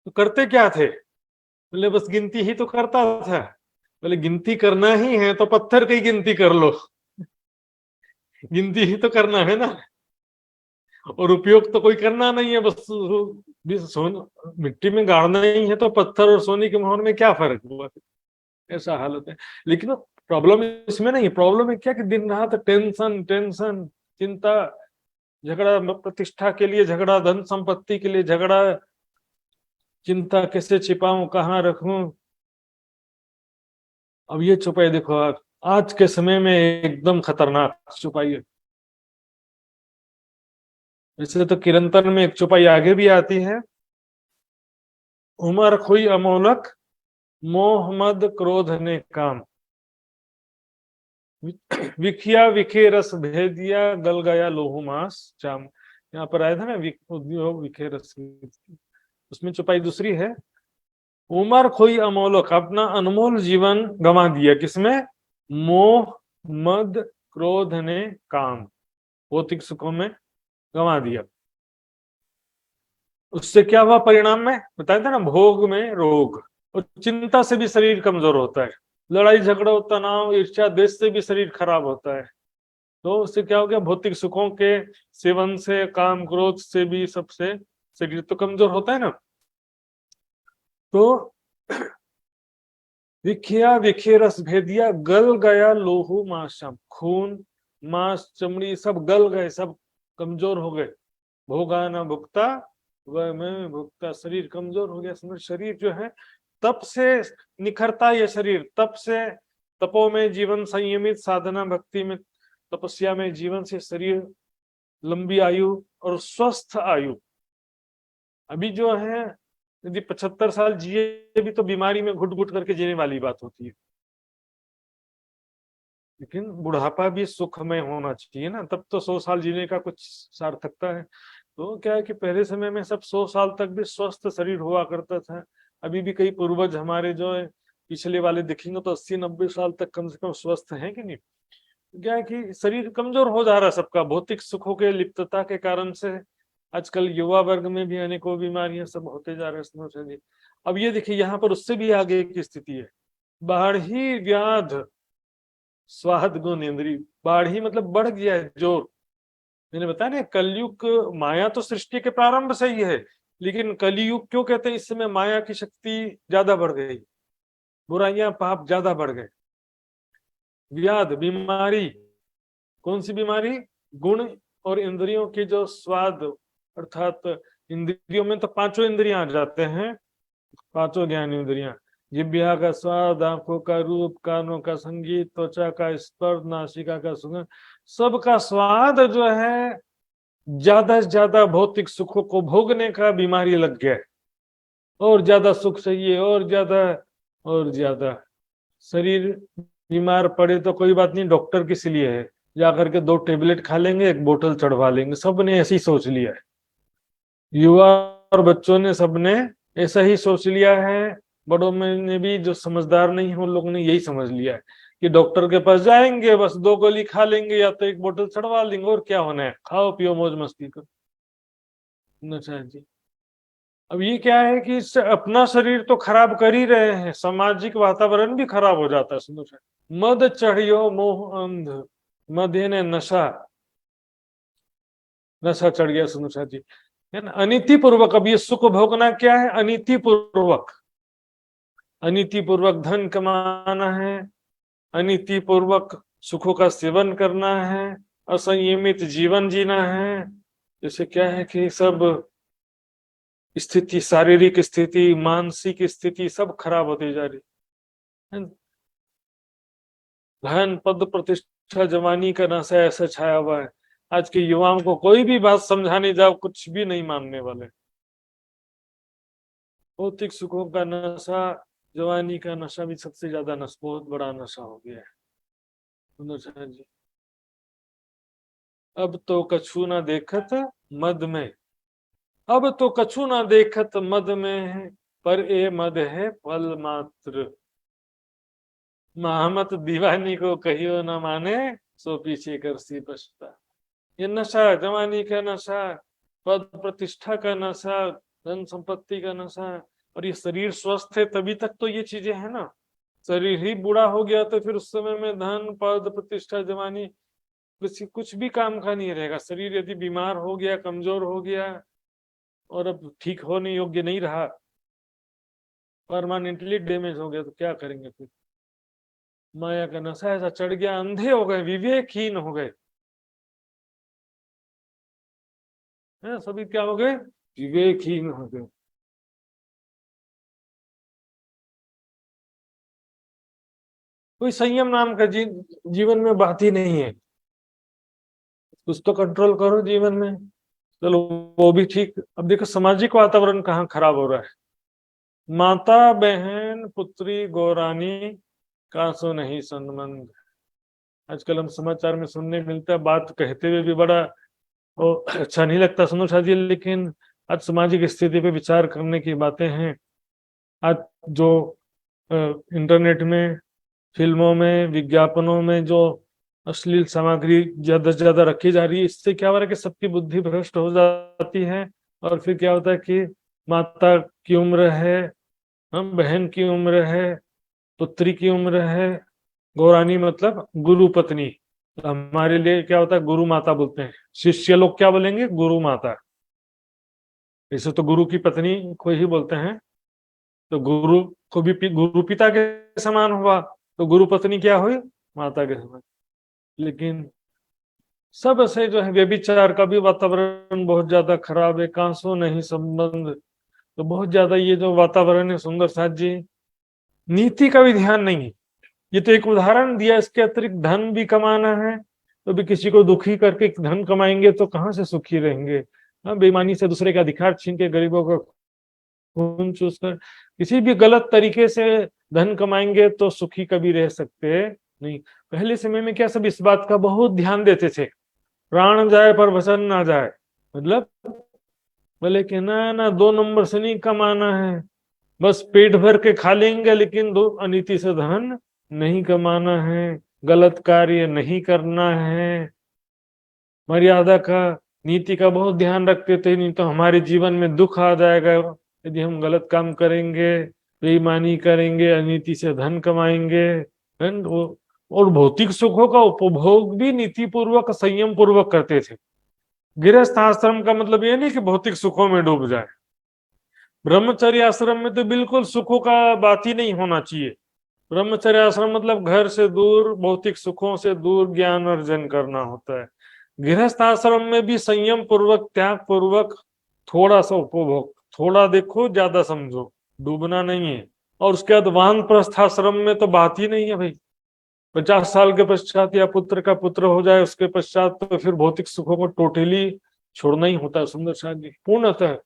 तो करते क्या थे? बोले बस गिनती ही तो करता था। बोले गिनती करना ही है तो पत्थर की गिनती कर लो, गिनती ही तो करना है ना, और उपयोग तो कोई करना नहीं है, बस मिट्टी में गाड़ना ही है, तो पत्थर और सोने की मोहर में क्या फर्क हुआ? ऐसा हालत है। लेकिन प्रॉब्लम इसमें नहीं, प्रॉब्लम है क्या कि दिन रात टेंशन टेंशन, चिंता, झगड़ा, प्रतिष्ठा के लिए झगड़ा, धन संपत्ति के लिए झगड़ा, चिंता कैसे छिपाऊं, कहाँ रखूं। अब ये छुपाई देखो आज के समय में एकदम खतरनाक छुपाई है। वैसे तो किरंतन में एक छुपाई आगे भी आती है, उमर खोई अमोलक, मोह मद क्रोध ने काम, विखिया विखे रस भेदिया, गल गया लोहू मास चाम। यहाँ पर आया था ना विखे रस, उसमें छुपाई दूसरी है, उमर खोई अमोलक, अपना अनमोल जीवन गंवा दिया, किसमें? मोह मद क्रोध ने काम, भौतिक सुखों में गंवा दिया। उससे क्या हुआ परिणाम में बताया था ना, भोग में रोग और चिंता से भी शरीर कमजोर होता है, लड़ाई झगड़ा तनाव ईर्ष्या देश से भी शरीर खराब होता है। तो उससे क्या हो गया, भौतिक सुखों के सेवन से, काम क्रोध से भी सबसे शरीर तो कमजोर होता है ना। तो विखिया विखे रस भेदिया, गल गया लोहू माशम, खून मांस चमड़ी सब गल गए, सब कमजोर हो गए। भोगा न भुगता वह मैं भुगता, शरीर कमजोर हो गया। समझ, शरीर जो है तप से निखरता, ये शरीर तप से, तपो में जीवन संयमित, साधना भक्ति में, तपस्या में जीवन से शरीर लंबी आयु और स्वस्थ आयु। अभी जो है यदि 75 साल जिए भी तो बीमारी में घुट घुट करके जीने वाली बात होती है। लेकिन बुढ़ापा भी सुखमय होना चाहिए ना, तब तो 100 साल जीने का कुछ सार्थकता है। तो क्या है कि पहले समय में सब 100 साल तक भी स्वस्थ शरीर हुआ करता था, अभी भी कई पूर्वज हमारे जो है पिछले वाले देखेंगे तो 80-90 साल तक कम से कम स्वस्थ हैं कि नहीं। क्या है कि शरीर कमजोर हो जा रहा है सबका, भौतिक सुखों के लिप्तता के कारण से आजकल युवा वर्ग में भी अनेकों बीमारियां सब होते जा रहे हैं समोसा जी। अब ये देखिए यहाँ पर उससे भी आगे की स्थिति है, बाढ़ी व्याध स्वाद गुण इंद्री। बाढ़ी मतलब बढ़ गया है जोर। मैंने बताया ना कलयुग, माया तो सृष्टि के प्रारंभ से ही है, लेकिन कलयुग क्यों कहते हैं, इस समय माया की शक्ति ज्यादा बढ़ गई, बुराइयां पाप ज्यादा बढ़ गए। व्याध बीमारी, कौन सी बीमारी, गुण और इंद्रियों की जो स्वाद, अर्थात इंद्रियों में तो पांचों इंद्रियां आ जाते हैं, पांचों ज्ञान इंद्रियां, जिह्वा का स्वाद, आंखों का रूप, कानों का संगीत, त्वचा का स्पर्श, नासिका का सुगंध, सबका स्वाद जो है ज्यादा से ज्यादा भौतिक सुखों को भोगने का बीमारी लग गया है, और ज्यादा सुख चाहिए और ज्यादा। शरीर बीमार पड़े तो कोई बात नहीं, डॉक्टर किस लिए है, जाकर के 2 टेबलेट खा लेंगे, 1 बोतल चढ़वा लेंगे। सबने ऐसी सोच लिया है, युवा और बच्चों ने सबने ऐसा ही सोच लिया है। बड़ों में ने भी जो समझदार नहीं है उन लोगों ने यही समझ लिया है कि डॉक्टर के पास जाएंगे, बस 2 गोली खा लेंगे या तो 1 बोतल चढ़वा लेंगे, और क्या होना है, खाओ पियो मौज मस्ती करो। अच्छा जी, अब ये क्या है कि इससे अपना शरीर तो खराब कर ही रहे हैं, सामाजिक वातावरण भी खराब हो जाता है। सुनो, मद चढ़ियो मोह अंध, मद ने नशा चढ़ गया। सुनो जी, है ना, अनिति पूर्वक। अब ये सुख भोगना क्या है, अनिति पूर्वक। अनिति पूर्वक धन कमाना है, अनिति पूर्वक सुखों का सेवन करना है, असंयमित जीवन जीना है। जैसे क्या है कि सब स्थिति, शारीरिक स्थिति, मानसिक स्थिति सब खराब होती जा रही है। धन पद प्रतिष्ठा जवानी का नशा ऐसा छाया हुआ है, आज के युवाओं को कोई भी बात समझाने जाओ कुछ भी नहीं मानने वाले। भौतिक सुखों का नशा, जवानी का नशा भी सबसे ज्यादा नशा, बहुत बड़ा नशा हो गया है जी। अब तो कछु ना देखत मद में, अब तो कछु ना देखत मद में, पर ए मद है फल मात्र। महमत दीवानी को कहियो न माने, सो पीछे कर सी पछता। ये नशा, जवानी का नशा, पद प्रतिष्ठा का नशा, धन संपत्ति का नशा, और ये शरीर स्वस्थ है तभी तक तो ये चीजें है ना। शरीर ही बूढ़ा हो गया तो फिर उस समय में धन पद प्रतिष्ठा जवानी कुछ भी काम का नहीं रहेगा। शरीर यदि बीमार हो गया, कमजोर हो गया और अब ठीक होने योग्य नहीं रहा, परमानेंटली डैमेज हो गया, तो क्या करेंगे फिर। माया का नशा ऐसा चढ़ गया, अंधे हो गए, विवेकहीन हो गए, सभी क्या हो गए, विवेकहीन हो गए। कोई संयम नाम का जीवन में बात ही नहीं है। कुछ तो कंट्रोल करो जीवन में, चलो वो भी ठीक। अब देखो सामाजिक वातावरण कहाँ खराब हो रहा है। माता बहन पुत्री गौरानी का सो नहीं संबंध। आजकल हम समाचार में सुनने मिलता है, बात कहते हुए भी बड़ा अच्छा नहीं लगता सुनो शादी, लेकिन आज सामाजिक स्थिति पे विचार करने की बातें हैं। आज जो इंटरनेट में, फिल्मों में, विज्ञापनों में जो अश्लील सामग्री ज्यादा से ज्यादा रखी जा रही है, इससे क्या हो रहा है कि सबकी बुद्धि भ्रष्ट हो जाती है। और फिर क्या होता है कि माता की उम्र है, बहन की उम्र है, पुत्री की उम्र है, गौरानी मतलब गुरु पत्नी, तो हमारे लिए क्या होता है, गुरु माता बोलते हैं। शिष्य लोग क्या बोलेंगे, गुरु माता। ऐसे तो गुरु की पत्नी को ही बोलते हैं, तो गुरु को भी गुरु पिता के समान हुआ, तो गुरु पत्नी क्या हुई, माता के समान। लेकिन सब से जो है व्यभिचार का भी वातावरण बहुत ज्यादा खराब है, कांसो नहीं संबंध। तो बहुत ज्यादा ये जो वातावरण है सुंदर साथ जी, नीति का भी ध्यान नहीं है। ये तो एक उदाहरण दिया, इसके अतिरिक्त धन भी कमाना है, तो भी किसी को दुखी करके धन कमाएंगे तो कहाँ से सुखी रहेंगे। बेईमानी से दूसरे का अधिकार छीन के, गरीबों का खून चूस कर, किसी भी गलत तरीके से धन कमाएंगे तो सुखी कभी रह सकते नहीं। पहले समय में क्या सब इस बात का बहुत ध्यान देते थे, प्राण जाए पर वचन ना जाए। मतलब बोले कि ना 2 नंबर से नहीं कमाना है, बस पेट भर के खा लेंगे, लेकिन दो अनीति से धन नहीं कमाना है, गलत कार्य नहीं करना है, मर्यादा का, नीति का बहुत ध्यान रखते थे, नहीं तो हमारे जीवन में दुख आ जाएगा यदि हम गलत काम करेंगे, बेईमानी करेंगे, अनीति से धन कमाएंगे। और भौतिक सुखों का उपभोग भी नीति पूर्वक, संयम पूर्वक करते थे। गृहस्थ आश्रम का मतलब ये नहीं कि भौतिक सुखों में डूब जाए। ब्रह्मचर्य आश्रम में तो बिल्कुल सुखों का बात ही नहीं होना चाहिए। ब्रह्मचर्य आश्रम मतलब घर से दूर, भौतिक सुखों से दूर ज्ञान अर्जन करना होता है। गृहस्थ आश्रम में भी संयम पूर्वक, त्याग पूर्वक, थोड़ा सा उपभोग, थोड़ा देखो ज्यादा समझो, डूबना नहीं है। और उसके बाद वानप्रस्थ आश्रम में तो बात ही नहीं है भाई। 50 साल के पश्चात या पुत्र का पुत्र हो जाए उसके पश्चात तो फिर भौतिक सुखों को टोटली छोड़ना ही होता है। सुंदर शाह जी पूर्णतः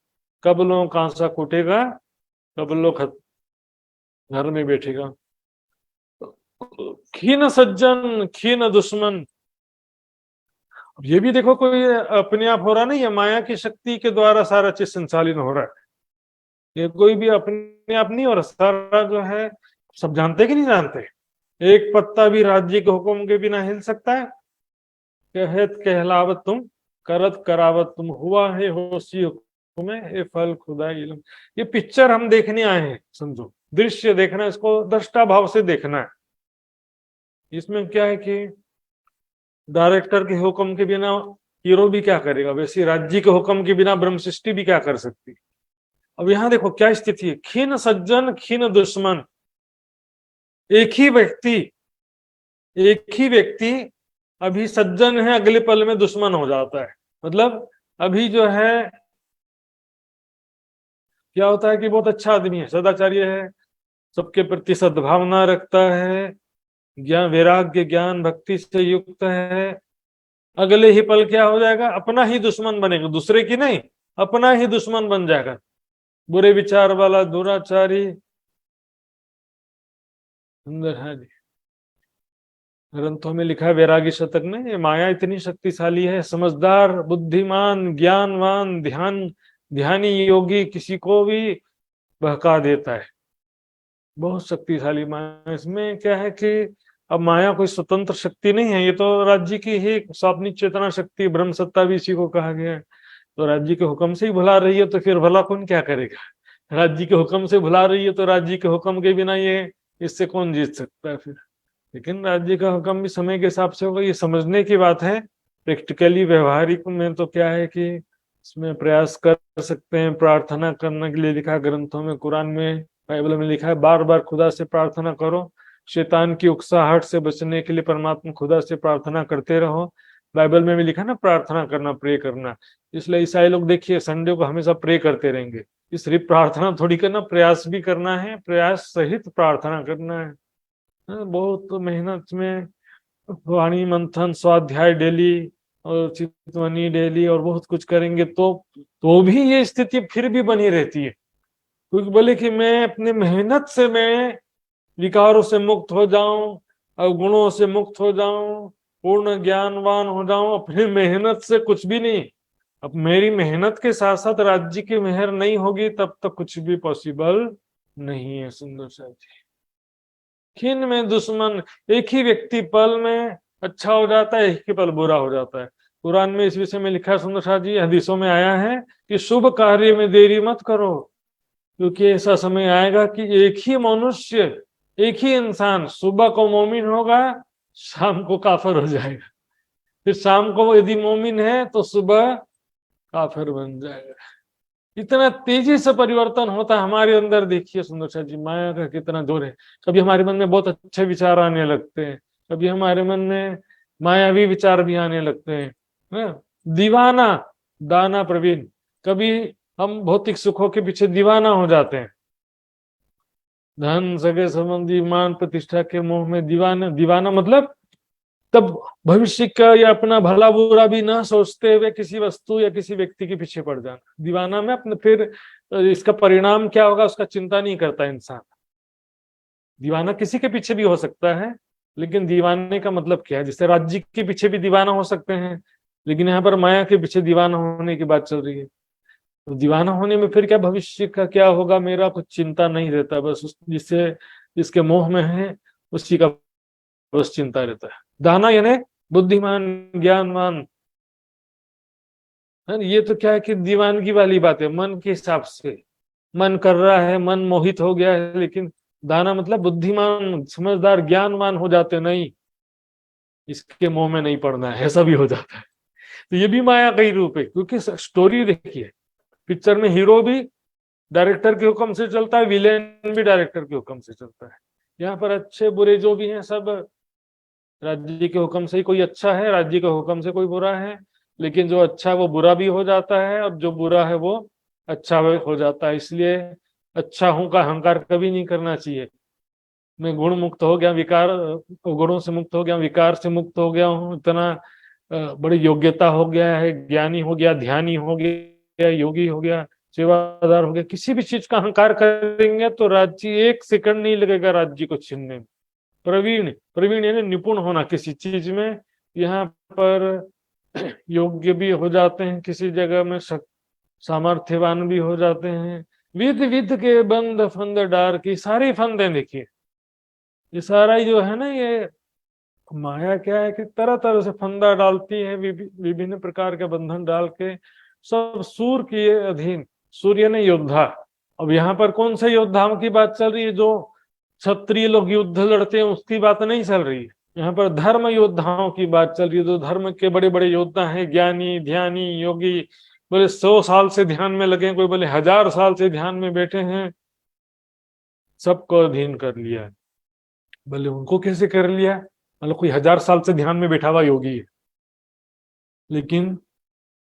कब लो कांसा कूटेगा, कब लो घर में बैठेगा। खीन सज्जन खीन दुश्मन, ये भी देखो कोई अपने आप हो रहा नहीं है, माया की शक्ति के द्वारा सारा चीज संचालित हो रहा है। ये कोई भी अपने आप नहीं हो रहा, सारा जो है सब जानते कि नहीं जानते। एक पत्ता भी राज्य के हुक्म के बिना हिल सकता है? कहत कहलावत तुम, करत करावत तुम, हुआ है होशी हुक्म ये फल खुदा इल्म। ये पिक्चर हम देखने आए हैं, समझो दृश्य देखना, इसको दृष्टा भाव से देखना है। इसमें क्या है कि डायरेक्टर के हुक्म के बिना हीरो भी क्या करेगा, वैसे राज्य के हुक्म के बिना ब्रह्म सृष्टि भी क्या कर सकती। अब यहां देखो क्या स्थिति है, खीन सज्जन खीन दुश्मन। एक ही व्यक्ति अभी सज्जन है, अगले पल में दुश्मन हो जाता है। मतलब अभी जो है क्या होता है कि बहुत अच्छा आदमी है, सदाचार्य है, सबके प्रति सद्भावना रखता है, ज्ञान वैराग्य ज्ञान भक्ति से युक्त है। अगले ही पल क्या हो जाएगा, अपना ही दुश्मन बनेगा, दूसरे की नहीं, अपना ही दुश्मन बन जाएगा। बुरे विचार वाला, दुराचारी। सुंदर है जी, ग्रंथों में लिखा है वैरागी शतक में, ये माया इतनी शक्तिशाली है, समझदार, बुद्धिमान, ज्ञानवान, ध्यानी योगी किसी को भी बहका देता है। बहुत शक्तिशाली माया। इसमें क्या है कि अब माया कोई स्वतंत्र शक्ति नहीं है, ये तो राज्य की ही स्वाप्निक चेतना शक्ति, ब्रह्म सत्ता भी इसी को कहा गया है। तो राज्य के हुक्म से ही भुला रही है, तो फिर भला कौन क्या करेगा। राज्य के हुक्म से भुला रही है तो राज्य के हुक्म के बिना ये इससे कौन जीत सकता है फिर। लेकिन राज्य का हुक्म भी समय के हिसाब से होगा, ये समझने की बात है। प्रैक्टिकली व्यवहारिक में तो क्या है कि इसमें प्रयास कर सकते हैं। प्रार्थना करने के लिए लिखा ग्रंथों में, कुरान में, बाइबल में लिखा है बार बार खुदा से प्रार्थना करो। शैतान की उकसाहट से बचने के लिए परमात्मा खुदा से प्रार्थना करते रहो। बाइबल में भी लिखा ना प्रार्थना करना, प्रे करना। इसलिए ईसाई लोग देखिए संडे को हमेशा प्रे करते रहेंगे। इस सिर्फ प्रार्थना थोड़ी करना, प्रयास भी करना है, प्रयास सहित प्रार्थना करना है। बहुत मेहनत में वाणी मंथन, स्वाध्याय डेली और चितवनी डेली और बहुत कुछ करेंगे तो भी ये स्थिति फिर भी बनी रहती है। क्योंकि बोले कि मैं अपने मेहनत से मैं विकारों से मुक्त हो जाऊं, अवगुणों से मुक्त हो जाऊं, पूर्ण ज्ञानवान हो जाऊं, अपनी मेहनत से कुछ भी नहीं। अब मेरी मेहनत के साथ साथ राज्य की मेहर नहीं होगी तब तक कुछ भी पॉसिबल नहीं है। सुंदर साहब जी, खीन में दुश्मन, एक ही व्यक्ति पल में अच्छा हो जाता है, एक ही पल बुरा हो जाता है। कुरान में इस विषय में लिखा है सुंदर साहब जी, हदीसों में आया है कि शुभ कार्य में देरी मत करो, क्योंकि ऐसा समय आएगा कि एक ही मनुष्य, एक ही इंसान सुबह को मोमिन होगा, शाम को काफिर हो जाएगा। फिर शाम को यदि मोमिन है तो सुबह काफिर बन जाएगा। इतना तेजी से परिवर्तन होता है हमारे अंदर। देखिए सुंदर शाह जी, माया का कितना जोर है। कभी हमारे मन में बहुत अच्छे विचार आने लगते हैं, कभी हमारे मन में मायावी विचार भी आने लगते हैं। दीवाना दाना प्रवीण, कभी हम भौतिक सुखों के पीछे दीवाना हो जाते हैं। धन, सगे संबंधी, मान प्रतिष्ठा के मोह में दीवाना मतलब तब भविष्य का या अपना भला बुरा भी ना सोचते हुए किसी वस्तु या किसी व्यक्ति के पीछे पड़ जाना। दीवाना में अपने फिर इसका परिणाम क्या होगा उसका चिंता नहीं करता इंसान। दीवाना किसी के पीछे भी हो सकता है, लेकिन दीवाने का मतलब क्या है। जैसे राज्य के पीछे भी दीवाना हो सकते हैं, लेकिन यहाँ पर माया के पीछे दीवाना होने की बात चल रही है। तो दीवाना होने में फिर क्या भविष्य का क्या होगा मेरा कुछ चिंता नहीं रहता, बस जिसके मोह में है उसी का बस चिंता रहता है। दाना यानी बुद्धिमान ज्ञानवान है। ये तो क्या है कि दीवानगी वाली बात है, मन के हिसाब से मन कर रहा है, मन मोहित हो गया है, लेकिन दाना मतलब बुद्धिमान समझदार ज्ञानवान हो जाते नहीं, इसके मोह में नहीं पड़ना है, ऐसा भी हो जाता है। तो ये भी माया का ही रूप है, क्योंकि स्टोरी देखिए, पिक्चर में हीरो भी डायरेक्टर के हुक्म से चलता है, विलेन भी डायरेक्टर के हुक्म से चलता है। यहाँ पर अच्छे बुरे जो भी हैं सब राज्य के हुक्म से ही, कोई अच्छा है राज्य के हुक्म से कोई बुरा है, लेकिन जो अच्छा है वो बुरा भी हो जाता है और जो बुरा है वो अच्छा हो जाता है। इसलिए अच्छा हूं का अहंकार कभी नहीं करना चाहिए। मैं गुण मुक्त हो गया, विकार गुणों से मुक्त हो गया, विकार से मुक्त हो गया हूँ, इतना बड़ी योग्यता हो गया है, ज्ञानी हो गया, ध्यानी हो गया, योगी हो गया, सेवादार हो गया, किसी भी चीज का अहंकार करेंगे तो राज्य एक सेकंड नहीं लगेगा राज्य को छीनने में। प्रवीण प्रवीण यानी निपुण होना किसी चीज में, यहाँ पर योग्य भी हो जाते हैं, किसी जगह में सामर्थ्यवान भी हो जाते हैं। विध विध के बंद फंद डार की, सारे फंदे देखिए, ये सारा ही जो है ना, ये माया क्या है कि तरह तरह से फंदा डालती है, विभिन्न प्रकार के बंधन डाल के, सब सूर के अधीन। सूर्य ने योद्धा, अब यहाँ पर कौन से योद्धाओं की बात चल रही है? जो क्षत्रिय लोग युद्ध लड़ते हैं उसकी बात नहीं चल रही है, यहाँ पर धर्म योद्धाओं की बात चल रही है। जो धर्म के बड़े बड़े योद्धा हैं, ज्ञानी ध्यानी योगी, बोले 100 साल से ध्यान में लगे, कोई बोले 1000 साल से ध्यान में बैठे हैं, सबको अधीन कर लिया है। बोले उनको कैसे कर लिया? मतलब कोई 1000 साल से ध्यान में बैठा हुआ योगी है, लेकिन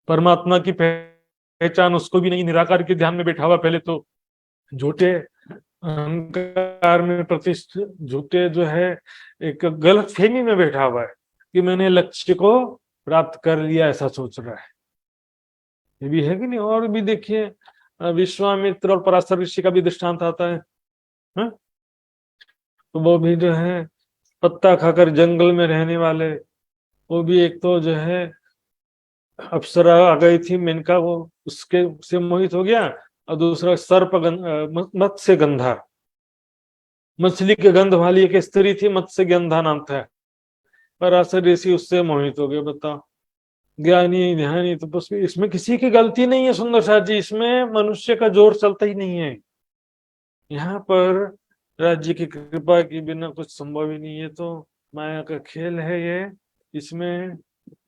परमात्मा की पहचान उसको भी नहीं, निराकार के ध्यान में बैठा हुआ, पहले तो झूठे अहंकार में प्रतिष्ठित, झूठे जो है एक गलत फहमी में बैठा हुआ है कि मैंने लक्ष्य को प्राप्त कर लिया, ऐसा सोच रहा है। ये भी है कि नहीं? और भी देखिए, विश्वामित्र और पराशर ऋषि का भी दृष्टांत आता है, हा? तो वो भी जो है पत्ता खाकर जंगल में रहने वाले, वो भी एक तो जो है अप्सरा आ गई थी मेनका, वो उसके से मोहित हो गया, और दूसरा सर्प मत्स्य गंधा, मछली के गंध वाली एक स्त्री थी, मत्स्य गंधा नाम था, पराशर ऋषि उससे मोहित हो गए। बताओ, ज्ञानी ध्यानी तो बस, इसमें किसी की गलती नहीं है सुंदर साथ जी, इसमें मनुष्य का जोर चलता ही नहीं है। यहाँ पर राज्य की कृपा के बिना कुछ संभव ही नहीं है, तो माया का खेल है ये। इसमें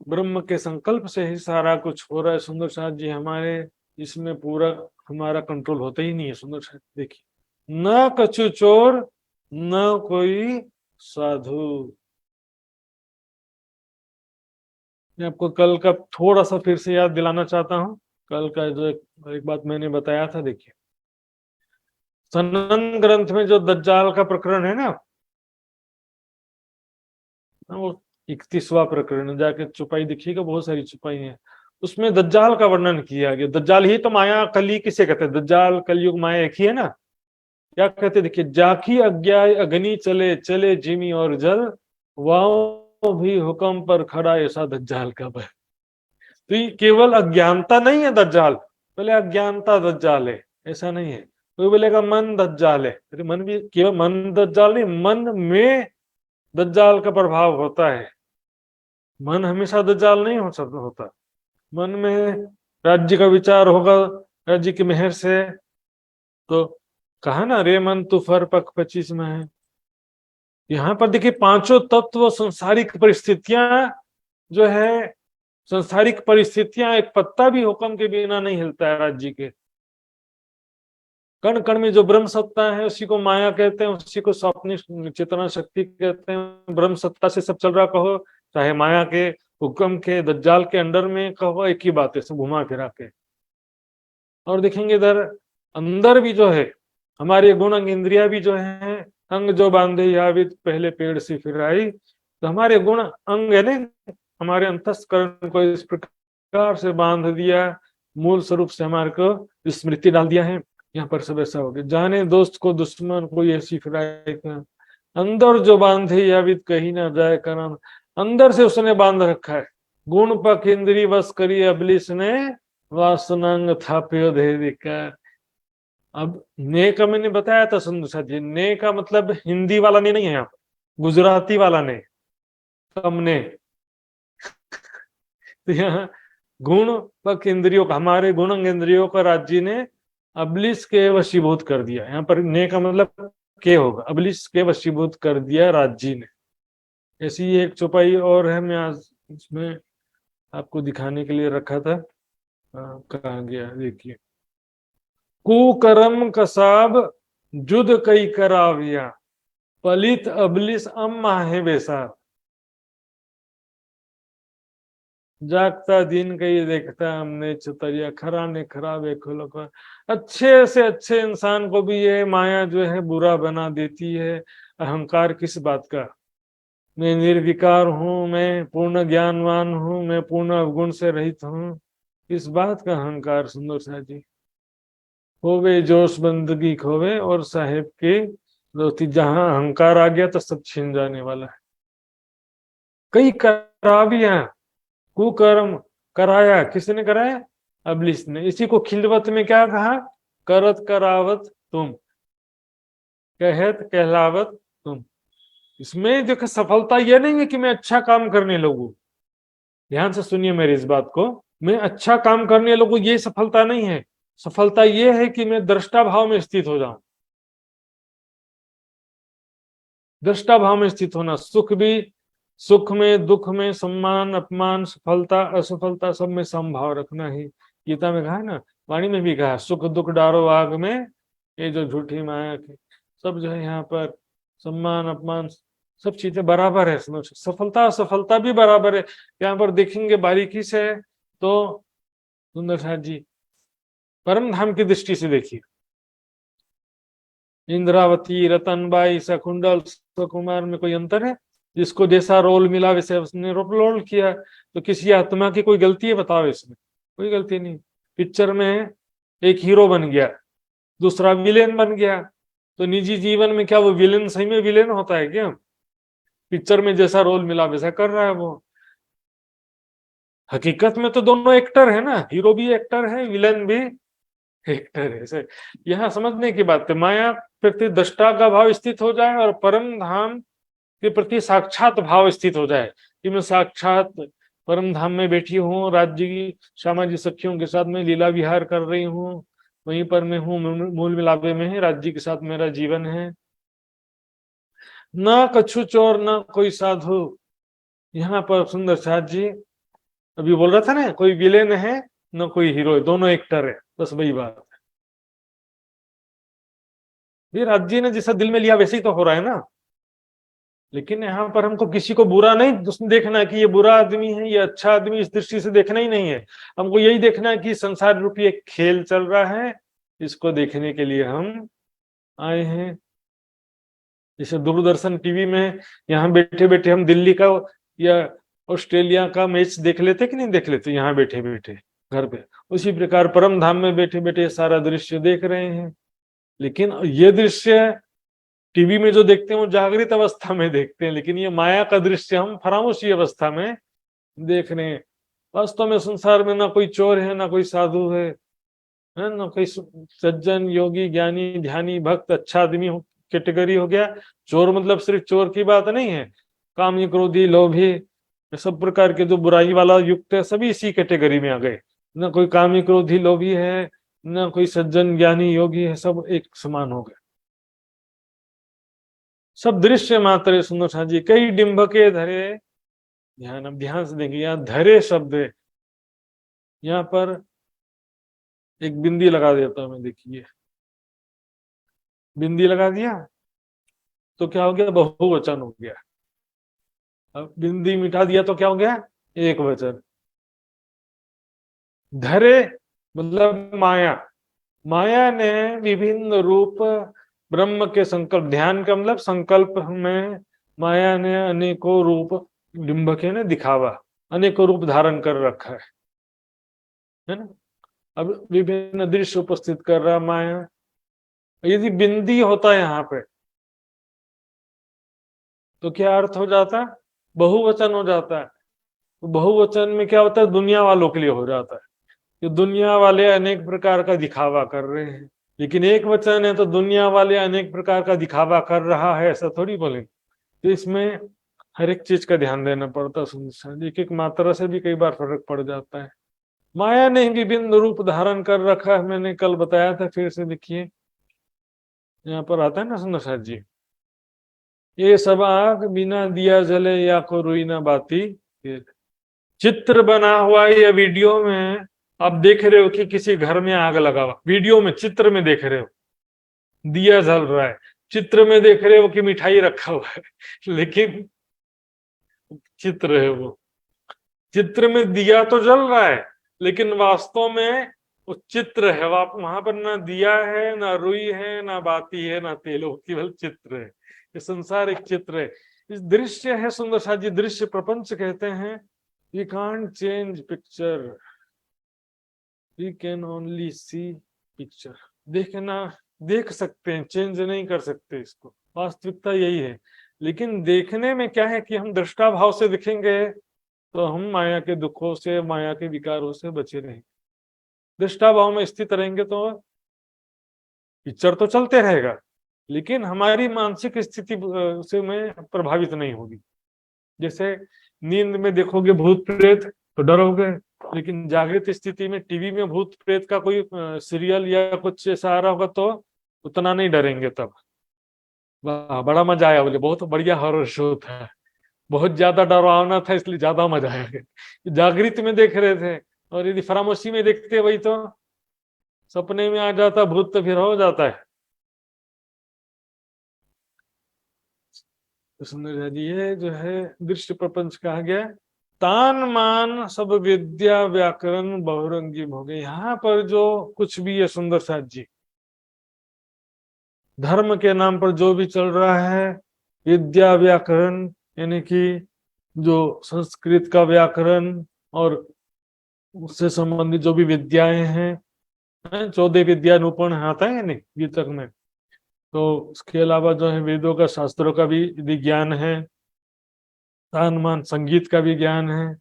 ब्रह्म के संकल्प से ही सारा कुछ हो रहा है सुंदर साथ जी हमारे, इसमें पूरा हमारा कंट्रोल होता ही नहीं है सुंदर साथ। देखिए, न कछु चोर न कोई साधु। मैं आपको कल का थोड़ा सा फिर से याद दिलाना चाहता हूँ, कल का जो एक बात मैंने बताया था। देखिए, सनन ग्रंथ में जो दज्जाल का प्रकरण है ना, वो 31वां प्रकरण, जाके चुपाई देखिएगा, बहुत सारी चुपाई है, उसमें दज्जाल का वर्णन किया गया। दज्जाल ही तो माया कली किसे कहते हैं? दज्जाल कलयुग माया एक ही है ना। क्या कहते? देखिए, जाखी अज्ञा अग्नि चले चले जिमी और जल, वाओ भी हुक्म पर खड़ा, ऐसा दज्जाल का भय। तो ये केवल अज्ञानता नहीं है दज्जाल, बोले अज्ञानता दज्जाल है, ऐसा नहीं है। कोई बोलेगा मन दज्जाल है, अरे मन भी केवल मन दज्जाल नहीं, मन में दज्जाल का प्रभाव होता है। मन हमेशा दज्जाल नहीं होता। मन में राज्य का विचार होगा, राज्य की मेहर से, तो कहा ना, रे मन तू फर पक 25 में है। यहाँ पर देखिए, पांचों तत्व संसारिक परिस्थितियां जो है, संसारिक परिस्थितियां, एक पत्ता भी हुक्म के बिना नहीं हिलता है राज्य के। कण कण में जो ब्रह्म सत्ता है उसी को माया कहते हैं, उसी को स्वप्न चेतना शक्ति कहते हैं। ब्रह्म सत्ता से सब चल रहा कहो, चाहे माया के हुक्म के दज्जाल के अंडर में कहो, एक ही बात है, सब घुमा फिरा के। और देखेंगे इधर अंदर भी जो है हमारे गुण अंग इंद्रिया भी जो है, अंग जो बांधे यावित पहले पेड़ से फिराई। तो हमारे गुण अंग है ना, हमारे अंतस्करण को इस प्रकार से बांध दिया, मूल स्वरूप से हमारे को स्मृति डाल दिया है। यहाँ पर सब ऐसा हो गया, जाने दोस्त को दुश्मन कोई ऐसी फिराए का, अंदर जो बांधे यावित कहीं ना जाए का, अंदर से उसने बांध रखा है। गुण पक इंद्री बस करी अबलिस ने, वासनांग थाप्यो देविका। अब ने का मैंने बताया था सुंदर साथी, ने का मतलब हिंदी वाला ने नहीं है यहाँ पर, गुजराती वाला ने, कम ने। तो यहाँ गुण पक इंद्रियों का, हमारे गुण इंद्रियों का राज्य ने अबलिस के वशीभूत कर दिया। यहाँ पर ने का मतलब के होगा, अबलिस के वशीभूत कर दिया राज्य ने। ऐसी ही एक चौपाई और है, मैं आज इसमें आपको दिखाने के लिए रखा था। कहाँ गया देखिए। कुकर्म कसाब जुद कई कराविया, पलित अबलिस अम माहे बेसार। जागता दिन कई देखता हमने चतरिया, खरा ने खराबे खुलो का। अच्छे से अच्छे इंसान को भी ये माया जो है बुरा बना देती है। अहंकार किस बात का, मैं निर्विकार हूँ, मैं पूर्ण ज्ञानवान हूँ, मैं पूर्ण अवगुण से रहित हूँ, इस बात का अहंकार सुंदर सा जी। खोवे जोश बंदगी खोवे और साहेब की दोस्ती। जहां अहंकार आ गया तो सब छिन जाने वाला है। कई करावियां, कुकर्म कराया, किसने कराया? अबलिस ने। इसी को खिलवत में क्या कहा? करत करावत तुम, कहत कहलावत तुम। इसमें देखो सफलता यह नहीं है कि मैं अच्छा काम करने लगूं, ध्यान से सुनिए मेरी इस बात को। मैं अच्छा काम करने लगूं ये सफलता नहीं है। सफलता यह है कि मैं दृष्टा भाव में स्थित हो जाऊं। दृष्टा भाव में स्थित होना, सुख भी, सुख में दुख में, सम्मान अपमान, सफलता असफलता, सब में समभाव रखना ही। गीता में कहा है ना, वाणी में भी कहा, सुख दुख डारो आग में, ये जो झूठी माया के सब जो है यहाँ पर सम्मान अपमान सब चीजें बराबर है। समझ, सफलता असफलता भी बराबर है। यहाँ पर देखेंगे बारीकी से तो सुंदर साथ जी, परम धाम की दृष्टि से देखिए। इंद्रावती, रतनबाई, शकुंडल, सुकुमार में कोई अंतर है? जिसको जैसा रोल मिला वैसे उसने रोल किया। तो किसी आत्मा की कोई गलती है बताओ इसमें? कोई गलती नहीं। पिक्चर में एक हीरो बन गया, दूसरा विलेन बन गया, तो निजी जीवन में क्या वो विलेन सही में विलेन होता है क्या? पिक्चर में जैसा रोल मिला वैसा कर रहा है वो। हकीकत में तो दोनों एक्टर है ना, हीरो भी एक्टर है, विलेन भी एक्टर है। ऐसे यहाँ समझने की बात है। माया प्रति दृष्टा का भाव स्थित हो जाए और परम धाम के प्रति साक्षात भाव स्थित हो जाए कि मैं साक्षात परम धाम में बैठी हूँ, राज्य की श्यामा जी सखियों के साथ मैं लीला विहार कर रही हूँ, वहीं पर मैं हूँ, मूल मिलापे में है, राज्य के साथ मेरा जीवन है। ना कछु चोर ना कोई साधु। यहाँ पर सुंदर साथ जी अभी बोल रहा था ना, कोई विलेन है ना कोई हीरो है, दोनों एक्टर है, बस वही बात है। ये राज्य ने जैसा दिल में लिया वैसे ही तो हो रहा है ना। लेकिन यहाँ पर हमको किसी को बुरा नहीं देखना कि ये बुरा आदमी है, ये अच्छा आदमी, इस दृष्टि से देखना ही नहीं है। हमको यही देखना है कि संसार रूपी एक खेल चल रहा है, इसको देखने के लिए हम आए हैं। जैसे दूरदर्शन टीवी में यहाँ बैठे बैठे हम दिल्ली का या ऑस्ट्रेलिया का मैच देख लेते कि नहीं देख लेते, यहाँ बैठे बैठे घर पे। उसी प्रकार परम धाम में बैठे बैठे सारा दृश्य देख रहे हैं। लेकिन ये दृश्य टीवी में जो देखते हैं वो जागृत अवस्था में देखते हैं, लेकिन ये माया का दृश्य हम फरामोशी अवस्था में देख रहे हैं। वास्तव में संसार में ना कोई चोर है, ना कोई साधु है ना कोई सज्जन योगी ज्ञानी ध्यानी भक्त अच्छा आदमी कैटेगरी हो गया। चोर मतलब सिर्फ चोर की बात नहीं है, कामी क्रोधी लोभी सब प्रकार के जो बुराई वाला युक्त है सभी इसी कैटेगरी में आ गए। ना कोई कामी क्रोधी लोभी है, ना कोई सज्जन ज्ञानी योगी है, सब एक समान हो गए। सब दृश्य मात्र सुंदर सा जी। कई डिंब के धरे, ध्यान से देखिए, यहाँ धरे शब्द है। यहाँ पर एक बिंदी लगा देता हूं मैं, देखिए बिंदी लगा दिया तो क्या हो गया? बहुवचन हो गया। अब बिंदी मिटा दिया तो क्या हो गया? एक वचन। धरे मतलब माया, माया ने विभिन्न रूप ब्रह्म के संकल्प, ध्यान का मतलब संकल्प में माया ने अनेकों रूप, डिंबके ने दिखावा, अनेकों रूप धारण कर रखा है ना। अब विभिन्न दृश्य उपस्थित कर रहा माया। यदि बिंदी होता है यहाँ पे तो क्या अर्थ हो जाता? बहुवचन हो जाता है। तो बहुवचन में क्या होता है? दुनिया वालों के लिए हो जाता है। कि दुनिया वाले अनेक प्रकार का दिखावा कर रहे हैं, लेकिन एक वचन है तो दुनिया वाले अनेक प्रकार का दिखावा कर रहा है ऐसा थोड़ी बोले। तो इसमें हर एक चीज का ध्यान देना पड़ता है, एक एक मात्रा से भी कई बार फर्क पड़ जाता है। माया ने विभिन्न रूप धारण कर रखा है, मैंने कल बताया था, फिर से देखिए यहाँ पर आता है ना सुंदर साथ जी, ये सब आग बिना दिया जले या को रुई ना बाती। चित्र बना हुआ या वीडियो में आप देख रहे हो कि किसी घर में आग लगा हुआ, वीडियो में चित्र में देख रहे हो दिया जल रहा है, चित्र में देख रहे हो कि मिठाई रखा हुआ है, लेकिन चित्र है वो, चित्र में दिया तो जल रहा है लेकिन वास्तव में वो चित्र है, वहां पर ना दिया है ना रुई है ना बाती है ना तेल, वो केवल चित्र है। ये संसार एक चित्र है, इस दृश्य है सुंदर साथ जी, दृश्य प्रपंच कहते हैं। We can't change picture, we can only see picture. देखना देख सकते हैं, चेंज नहीं कर सकते इसको, वास्तविकता यही है। लेकिन देखने में क्या है कि हम दृष्टा भाव से दिखेंगे तो हम माया के दुखों से, माया के विकारों से बचे रहेंगे। दृष्टा भाव में स्थित रहेंगे तो पिक्चर तो चलते रहेगा, लेकिन हमारी मानसिक स्थिति से में प्रभावित नहीं होगी। जैसे नींद में देखोगे भूत प्रेत तो डरोगे, लेकिन जागृत स्थिति में टीवी में भूत प्रेत का कोई सीरियल या कुछ ऐसा आ रहा होगा तो उतना नहीं डरेंगे। तब वाह बड़ा मजा आया, बोले बहुत बढ़िया हॉरर शो था, बहुत ज्यादा डरावना था इसलिए ज्यादा मजा आया। जागृत में देख रहे थे, और यदि फरामोशी में देखते वही तो सपने में आ जाता भूत तो फिर हो जाता है। तो सुंदर जी ये जो है दृश्य प्रपंच कहा गया, तान मान सब विद्या व्याकरण बहुरंगी भोगे। यहाँ पर जो कुछ भी है सुंदर साथ जी, धर्म के नाम पर जो भी चल रहा है, विद्या व्याकरण यानी कि जो संस्कृत का व्याकरण और उससे संबंधित जो भी विद्याएं हैं, 14 विद्या निपुण आता है नहीं गीतक में, तो उसके अलावा जो है वेदों का, शास्त्रों का भी विज्ञान है, तान मान संगीत का भी ज्ञान है,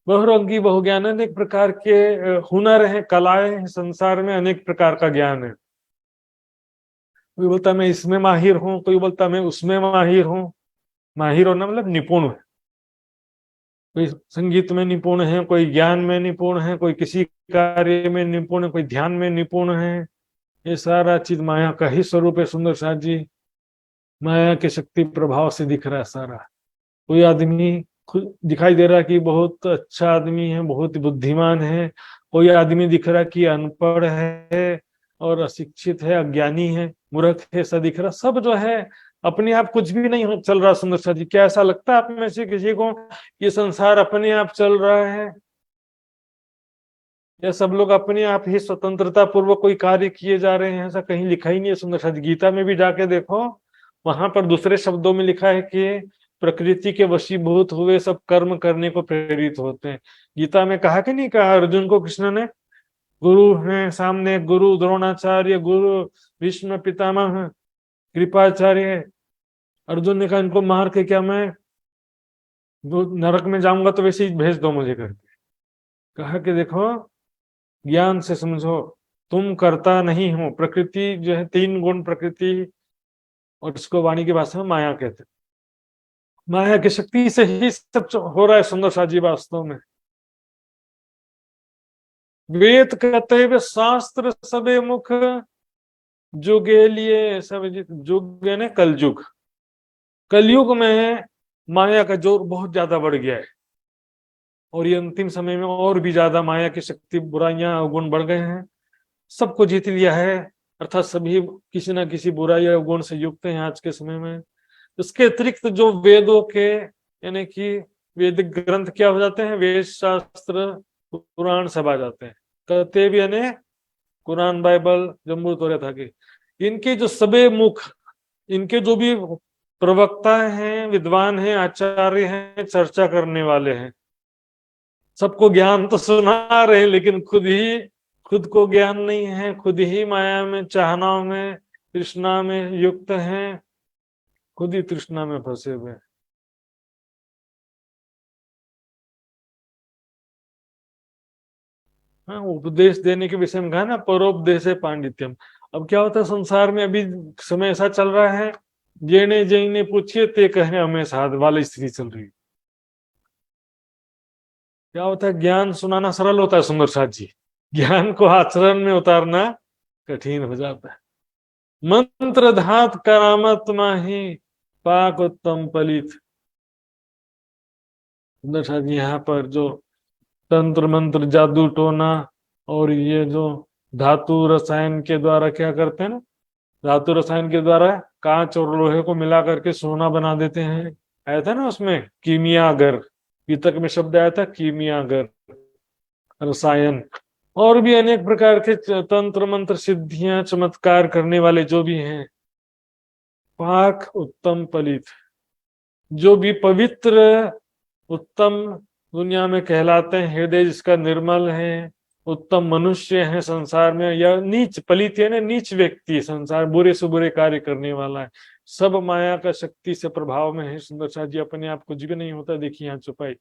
बहुरंगी बहुज्ञान, अनेक प्रकार के हुनर हैं, कलाएं हैं, संसार में अनेक प्रकार का ज्ञान है। कोई बोलता मैं इसमें माहिर हूँ, कोई बोलता मैं उसमें माहिर हूँ। माहिर होना मतलब निपुण है, कोई संगीत में निपुण है, कोई ज्ञान में निपुण है, कोई किसी कार्य में निपुण है, कोई ध्यान में निपुण है। ये सारा चीज माया का ही स्वरूप है सुंदर साथ जी, माया के शक्ति प्रभाव से दिख रहा है सारा। कोई आदमी खुद दिखाई दे रहा है कि बहुत अच्छा आदमी है, बहुत बुद्धिमान है, कोई आदमी दिख रहा है कि अनपढ़ है और अशिक्षित है, अज्ञानी है, मूर्ख है, ऐसा दिख रहा। सब जो है अपने आप कुछ भी नहीं चल रहा सुंदर साथ जी। क्या ऐसा लगता है आप में से किसी को ये संसार अपने आप चल रहा है, या सब लोग अपने आप ही स्वतंत्रता पूर्वक कोई कार्य किए जा रहे हैं? ऐसा कहीं लिखा ही नहीं है सुंदर साथ जी। गीता में भी जाके देखो, वहां पर दूसरे शब्दों में लिखा है कि प्रकृति के वशीभूत हुए सब कर्म करने को प्रेरित होते हैं। गीता में कहा कि नहीं कहा अर्जुन को कृष्ण ने? गुरु है सामने, गुरु द्रोणाचार्य, गुरु भीष्म पितामह, कृपाचार्य। अर्जुन ने कहा इनको मार के क्या मैं नरक में जाऊंगा, तो वैसे ही भेज दो मुझे करके। कहा कि देखो ज्ञान से समझो, तुम करता नहीं हो। प्रकृति जो है 3 गुण प्रकृति, और इसको वाणी की भाषा में माया कहते हैं। माया की शक्ति से ही सब हो रहा है सुंदर साथ जी वास्तव में। वेद कहते हैं शास्त्र सबे मुख, जुगे लिए सब जुग ने कलयुग। कलयुग में माया का जोर बहुत ज्यादा बढ़ गया है, और ये अंतिम समय में और भी ज्यादा माया की शक्ति, बुराइयां अवगुण बढ़ गए हैं, सबको जीत लिया है। अर्थात सभी किसी ना किसी बुराई या अवगुण से युक्त हैं आज के समय में। इसके अतिरिक्त जो वेदों के यानी कि वैदिक ग्रंथ क्या हो जाते हैं, वेद शास्त्र पुराण सब आ जाते हैं। कहते भी यानी कुरान, बाइबल, जम्बू तौरे था कि इनके जो सबे मुख, इनके जो भी प्रवक्ता हैं, विद्वान हैं, आचार्य हैं, चर्चा करने वाले हैं, सबको ज्ञान तो सुना रहे हैं, लेकिन खुद को ज्ञान नहीं है, खुद ही माया में, चाहनाओं में, तृष्णा में युक्त हैं, खुद ही तृष्णा में फंसे हुए। हाँ, उपदेश देने के विषय में कहा ना, परोपदेश पांडित्यम। अब क्या होता है संसार में, अभी समय ऐसा चल रहा है, जेने जैने पूछिए ते कहे हमें साध वाली स्थिति चल रही है। क्या होता है, ज्ञान सुनाना सरल होता है सुंदर साथ जी, ज्ञान को आचरण में उतारना कठिन हो जाता है। मंत्र धात करामत माही पाक उत्तम पलित। सुंदर साथ जी यहाँ पर जो तंत्र मंत्र जादू टोना और ये जो धातु रसायन के द्वारा क्या करते हैं ना, धातु रसायन के द्वारा कांच और लोहे को मिला करके सोना बना देते हैं। आया था ना उसमें कीमियागर, पीतक में शब्द आया था कीमियागर, रसायन। और भी अनेक प्रकार के तंत्र मंत्र सिद्धियां चमत्कार करने वाले जो भी हैं। पाक उत्तम पलित, जो भी पवित्र उत्तम दुनिया में कहलाते हैं, हृदय जिसका निर्मल है, उत्तम मनुष्य है संसार में, या नीच पलित है ना, नीच व्यक्ति संसार बुरे से बुरे कार्य करने वाला है, सब माया का शक्ति से प्रभाव में है। सुंदर साथ जी अपने आप कुछ भी नहीं होता, देखिए यहाँ छुपाई।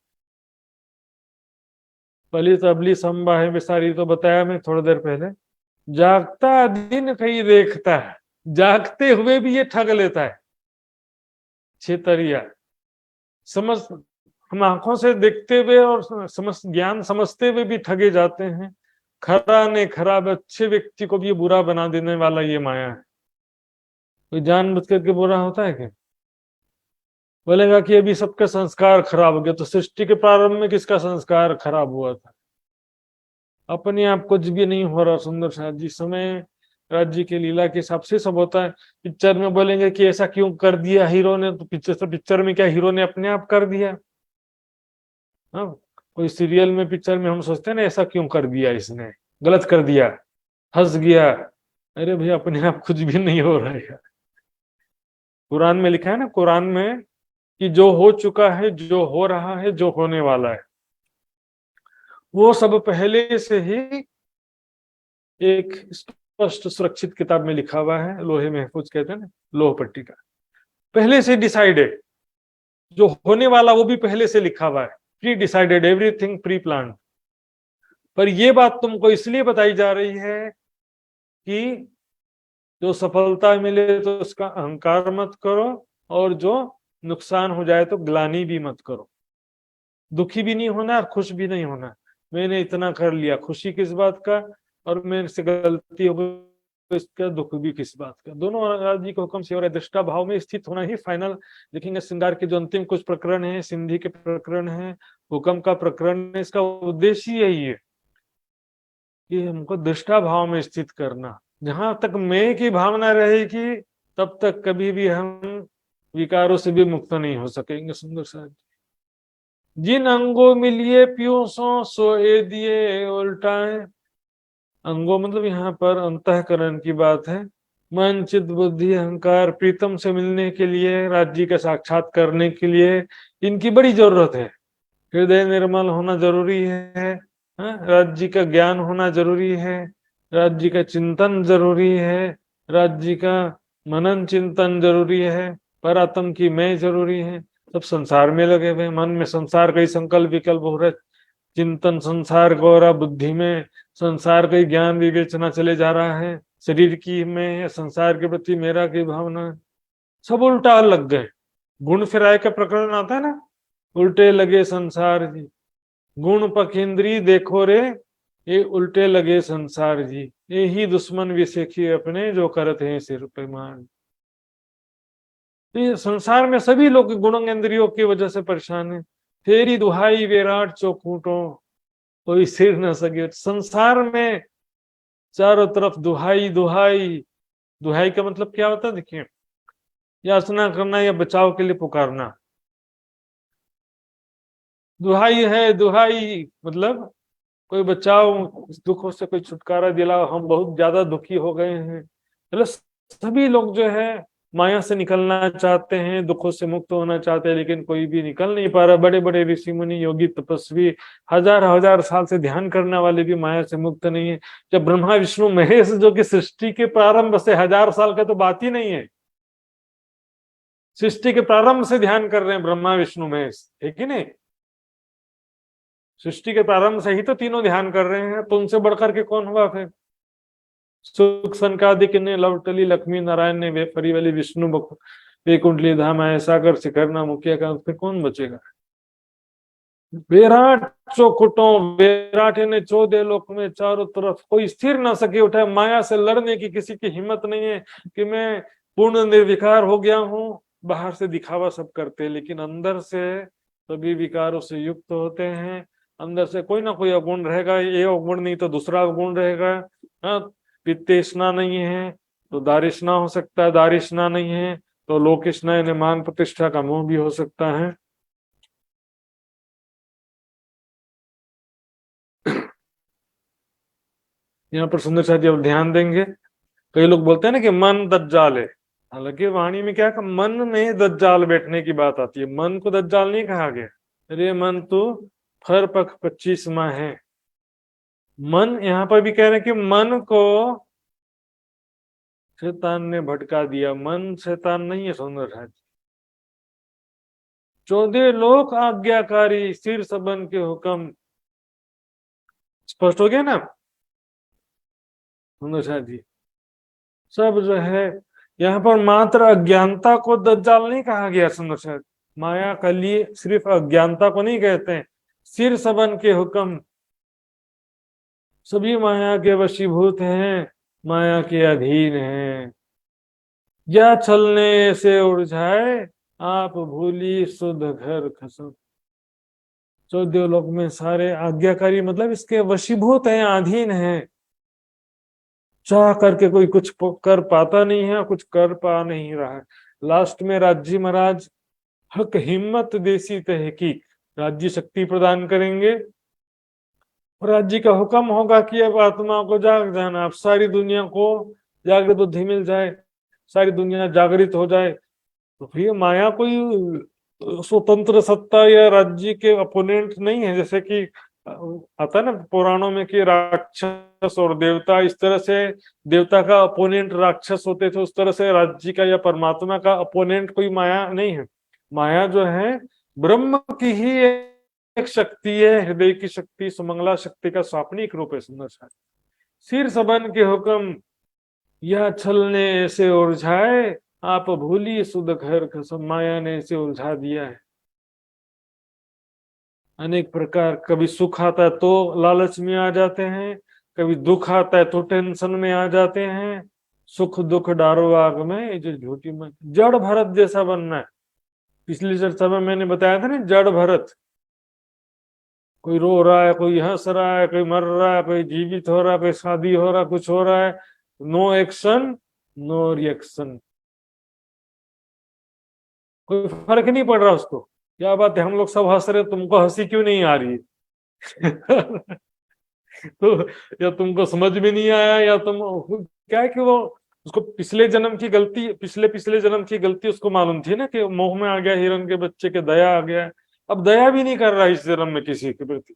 पलित अबली संबा है विसारी, तो बताया मैं थोड़ी देर पहले। जागता दिन कहीं देखता है, जागते हुए भी ये ठग लेता है। छेतरिया समझ, हम आंखों से देखते हुए और समझ ज्ञान समझते हुए भी ठगे जाते हैं। खरा ने खराब अच्छे व्यक्ति को भी बुरा बना देने वाला ये माया है। कोई जानबूझ करके बुरा होता है क्या? बोलेगा कि अभी सबके संस्कार खराब हो गए, तो सृष्टि के प्रारंभ में किसका संस्कार खराब हुआ था? अपने आप कुछ भी नहीं हो रहा। सुंदर साथ जी समय राज्य की लीला के हिसाब से सब होता है। पिक्चर में बोलेंगे कि ऐसा क्यों कर दिया हीरो ने, तो पिक्चर में क्या हीरो ने अपने आप कर दिया? हाँ, कोई सीरियल में पिक्चर में हम सोचते हैं ना ऐसा क्यों कर दिया, इसने गलत कर दिया, हंस गया। अरे भैया अपने आप कुछ भी नहीं हो रहा है। कुरान में लिखा है ना, कुरान में कि जो हो चुका है, जो हो रहा है, जो होने वाला है, वो सब पहले से ही एक स्पष्ट सुरक्षित किताब में लिखा हुआ है। लोहे महफूज कहते हैं ना, लोह पट्टी का, पहले से डिसाइडेड। जो होने वाला वो भी पहले से लिखा हुआ है, pre decided, everything pre plan. पर ये बात तुमको इसलिए बताई जा रही है कि जो सफलता मिले तो उसका अहंकार मत करो, और जो नुकसान हो जाए तो ग्लानि भी मत करो। दुखी भी नहीं होना और खुश भी नहीं होना। मैंने इतना कर लिया, खुशी किस बात का, और मेरे से गलती हो गई इसका दुख भी किस बात का। दोनों महाराज जी के हुक्म से हो रहा है, दृष्टा भाव में स्थित होना ही फाइनल। देखेंगे श्रृंगार के जो अंतिम कुछ प्रकरण है, सिंधी के प्रकरण है, हुक्म का प्रकरण है, इसका उद्देश्य यही है कि हमको दृष्टा भाव में स्थित करना। जहां तक मैं की भावना रहेगी तब तक कभी भी हम विकारों से भी मुक्त नहीं हो सकेंगे। सुंदर साहब, जिन अंगों मिलिए पियूसों सो ए दिए उल्टाए। अंगों मतलब यहाँ पर अंतःकरण की बात है। मन चित्त बुद्धि अहंकार प्रीतम से मिलने के लिए, राज्य का साक्षात करने के लिए इनकी बड़ी जरूरत है। हृदय निर्मल होना जरूरी है, राज्य का ज्ञान होना जरूरी है, राज्य का चिंतन जरूरी है, राज्य का मनन चिंतन जरूरी है, परात्म की मैं जरूरी है। सब संसार में लगे हुए, मन में संसार का ही संकल्प विकल्प हो रहा है, चिंतन संसार को हो रहा, बुद्धि में संसार का ही ज्ञान विवेचना चले जा रहा है, शरीर की में संसार के प्रति मेरा की भावना, सब उल्टा लग गए। गुण फिराए का प्रकरण आता है ना, उल्टे लगे संसार जी, गुण पखेंद्री देखो रे ये उल्टे लगे संसार जी, ये ही दुश्मन विसेखी अपने जो करते हैं सिर पे मान। ये संसार में सभी लोग गुणेंद्रियों की वजह से परेशान है। तेरी दुहाई विराट चौकूटों कोई सिर न सके। संसार में चारों तरफ दुहाई दुहाई। दुहाई का मतलब क्या होता है? देखिए, याचना करना या बचाव के लिए पुकारना। दुहाई है, दुहाई मतलब कोई बचाओ, दुखों से कोई छुटकारा दिलाओ, हम बहुत ज्यादा दुखी हो गए हैं। मतलब सभी लोग जो है माया से निकलना चाहते हैं, दुखों से मुक्त होना चाहते हैं, लेकिन कोई भी निकल नहीं पा रहा। बड़े बड़े ऋषि मुनि योगी तपस्वी हजार हजार साल से ध्यान करने वाले भी माया से मुक्त नहीं है। जब ब्रह्मा विष्णु महेश जो कि सृष्टि के प्रारंभ से 1000 साल का तो बात ही नहीं है, सृष्टि के प्रारंभ से ध्यान कर रहे हैं ब्रह्मा विष्णु महेश, है कि नहीं? सृष्टि के प्रारंभ से ही तो तीनों ध्यान कर रहे हैं, तो उनसे बढ़कर के कौन होगा फिर? सुख संकादिक ने, लवटली लक्ष्मी नारायण ने, वे परिवली विष्णु वे कुंडली धाम आए सागर शिखरना मुखिया का, फिर कौन बचेगा? विराट चौकुटों, विराट ने 14 लोक में चारों तरफ, कोई स्थिर ना सके उठा। माया से लड़ने की किसी की हिम्मत नहीं है कि मैं पूर्ण निर्विकार हो गया हूँ। बाहर से दिखावा सब करते हैं, लेकिन अंदर से सभी विकारों से युक्त होते हैं। अंदर से कोई ना कोई अवगुण रहेगा, ये अवगुण नहीं तो दूसरा अवगुण रहेगा। हाँ, वित्तेष्णा नहीं है तो दारिष्णा हो सकता है, दारिष्णा नहीं है तो लोकेष्णा यानी मान प्रतिष्ठा का मोह भी हो सकता है। यहाँ पर सुंदर साहब जी अब ध्यान देंगे। कई लोग बोलते हैं ना कि मन दज्जाल है, हालांकि वाणी में क्या, मन में दज्जाल बैठने की बात आती है, मन को दज्जाल नहीं कहा गया। अरे मन तो फर पख 25 माह है। मन यहाँ पर भी कह रहे हैं कि मन को शैतान ने भटका दिया। मन शैतान नहीं है सुंदर साहब। 14 लोक आज्ञाकारी, सिर सबन के हुक्म। स्पष्ट हो गया ना सुंदर साहब जी? सब जो है यहाँ पर मात्र अज्ञानता को दज्जाल नहीं कहा गया सुंदर साहब। माया के लिए सिर्फ अज्ञानता को नहीं कहते हैं। सिर सबन के हुक्म, सभी माया के वशीभूत हैं, माया के अधीन हैं। या छलने से उलझाए, आप भूली सुध घर खसम। 14 लोक में सारे आज्ञाकारी, मतलब इसके वशीभूत हैं, अधीन हैं। चाह करके कोई कुछ कर पाता नहीं है, कुछ कर पा नहीं रहा है। लास्ट में राज्य महाराज हक हिम्मत देसी तहकीक, राज्य शक्ति प्रदान करेंगे। राज्य का हुक्म होगा कि अब आत्मा को जाग जाना, अब सारी दुनिया को जागृत बुद्धि मिल जाए, सारी दुनिया जागृत हो जाए। तो फिर माया कोई स्वतंत्र सत्ता या राज्य के अपोनेंट नहीं है। जैसे कि आता है ना पुराणों में कि राक्षस और देवता, इस तरह से देवता का अपोनेंट राक्षस होते थे, उस तरह से राज्य का या परमात्मा का अपोनेंट कोई माया नहीं है। माया जो है ब्रह्म की ही एक शक्ति है, हृदय की शक्ति, सुमंगला शक्ति का स्वाप्निक रूप है सुंदर सा। सिर सबन के हुक्म, यह छलने से उलझाए, आप भूली सुध घर कसम। माया ने इसे उलझा दिया है अनेक प्रकार। कभी सुख आता है तो लालच में आ जाते हैं, कभी दुख आता है तो टेंशन में आ जाते हैं। सुख दुख डारो आग में, ये जो झूठी में जड़ भरत जैसा बनना है। पिछली चर्चा में मैंने बताया था ना, जड़ भरत। कोई रो रहा है, कोई हंस रहा है, कोई मर रहा है, कोई जीवित हो रहा है, कोई शादी हो रहा है, कुछ हो रहा है, नो एक्शन नो रिएक्शन, कोई फर्क नहीं पड़ रहा उसको। क्या बात है, हम लोग सब हंस रहे, तुमको हंसी क्यों नहीं आ रही? तो या तुमको समझ में नहीं आया, या तुम क्या है कि वो उसको पिछले जन्म की गलती, पिछले जन्म की गलती उसको मालूम थी ना, कि मोह में आ गया हिरण के बच्चे के, दया आ गया। अब दया भी नहीं कर रहा इस जन्म में किसी के प्रति।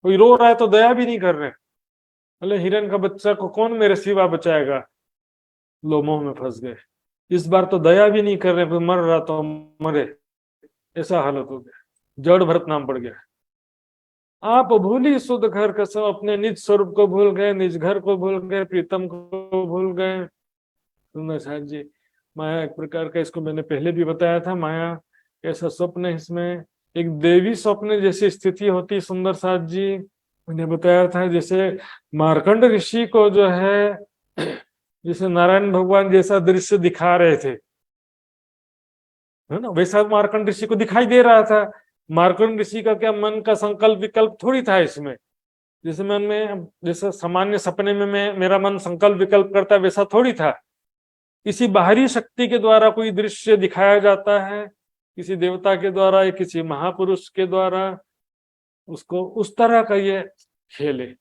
कोई रो रहा है तो दया भी नहीं कर रहे। बोले हिरण का बच्चा को कौन मेरे सिवा बचाएगा, लो मोह में फंस गए। इस बार तो दया भी नहीं कर रहे, कोई मर रहा तो मरे, ऐसा हालत हो गया। जड़ भरत नाम पड़ गया। आप भूली सुध घर कसम, अपने निज स्वरूप को भूल गए, निज घर को भूल गए, प्रीतम को भूल गए। सुंदर साहब जी, माया एक प्रकार का, इसको मैंने पहले भी बताया था, माया ऐसा स्वप्न है, इसमें एक देवी स्वप्न जैसी स्थिति होती। सुंदर साहब जी मैंने बताया था, जैसे मार्कंड ऋषि को जो है, जैसे नारायण भगवान जैसा दृश्य दिखा रहे थे, है ना, वैसा मार्कंड ऋषि को दिखाई दे रहा था। मार्कंड ऋषि का क्या मन का संकल्प विकल्प थोड़ी था इसमें। जैसे मन में, जैसे सामान्य सपने में मेरा मन संकल्प विकल्प करता है, वैसा थोड़ी था। किसी बाहरी शक्ति के द्वारा कोई दृश्य दिखाया जाता है, किसी देवता के द्वारा या किसी महापुरुष के द्वारा, उसको उस तरह का ये खेल है।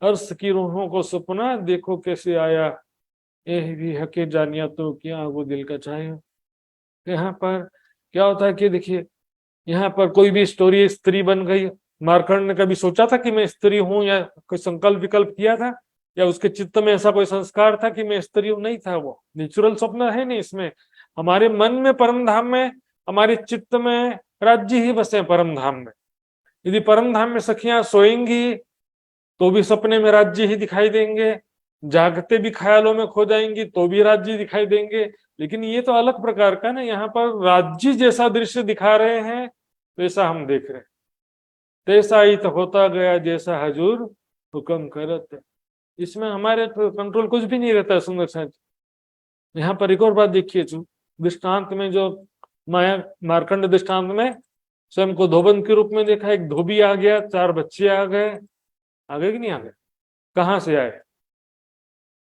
अर्श की रूहों को सपना देखो कैसे आया, यह भी हके जानिया तो क्या वो दिल का चाहे। यहाँ पर क्या होता है कि देखिए, यहाँ पर कोई भी स्टोरी स्त्री बन गई। मार्कंड ने कभी सोचा था कि मैं स्त्री हूं, या कोई संकल्प विकल्प किया था, या उसके चित्त में ऐसा कोई संस्कार था कि मैं स्त्री हूं? नहीं था। वो नेचुरल स्वप्न है नहीं इसमें। हमारे मन में परम धाम में, हमारे चित्त में राज्य ही बसे परम धाम में। यदि परम धाम में सखियां सोएंगी तो भी सपने में राज्य ही दिखाई देंगे, जागते भी ख्यालों में खो जाएंगी तो भी राज्य दिखाई देंगे। लेकिन ये तो अलग प्रकार का ना, यहाँ पर राज्य जैसा दृश्य दिखा रहे हैं वैसा हम देख रहे हैं। तैसा ही तो होता गया जैसा हजूर हुक्म करत। इसमें हमारे कंट्रोल कुछ भी नहीं रहता है। सुंदर साहब यहाँ पर एक और बात देखिए, दृष्टांत में जो माया मार्कंड दृष्टांत में स्वयं को धोबन के रूप में देखा, एक धोबी आ गया, 4 बच्चे आ गए कि नहीं आ गए? कहां से आए?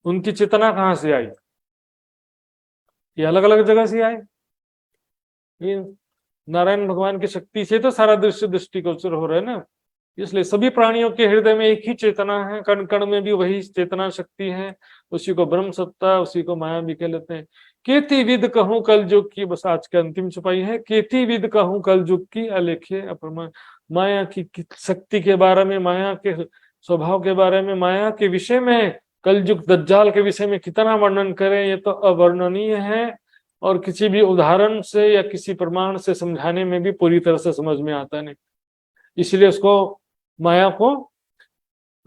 उनकी चेतना कहां से आई? ये अलग अलग जगह से आए। ये नारायण भगवान की शक्ति से तो सारा दृश्य दृष्टिगोचर हो रहा है ना। इसलिए सभी प्राणियों के हृदय में एक ही चेतना है, कण कण में भी वही चेतना शक्ति है। उसी को ब्रह्म सत्ता, उसी को माया भी कह लेते हैं। केति विद कहूं कल युग की, बस आज के अंतिम छपाई है। केति विद कहूं कल युग की अलेखे अप्रमाण। माया की शक्ति के बारे में, माया के स्वभाव के बारे में, माया के विषय में, कल युग दज्जाल के विषय में कितना वर्णन करें, ये तो अवर्णनीय है। और किसी भी उदाहरण से या किसी प्रमाण से समझाने में भी पूरी तरह से समझ में आता नहीं। इसलिए उसको, माया को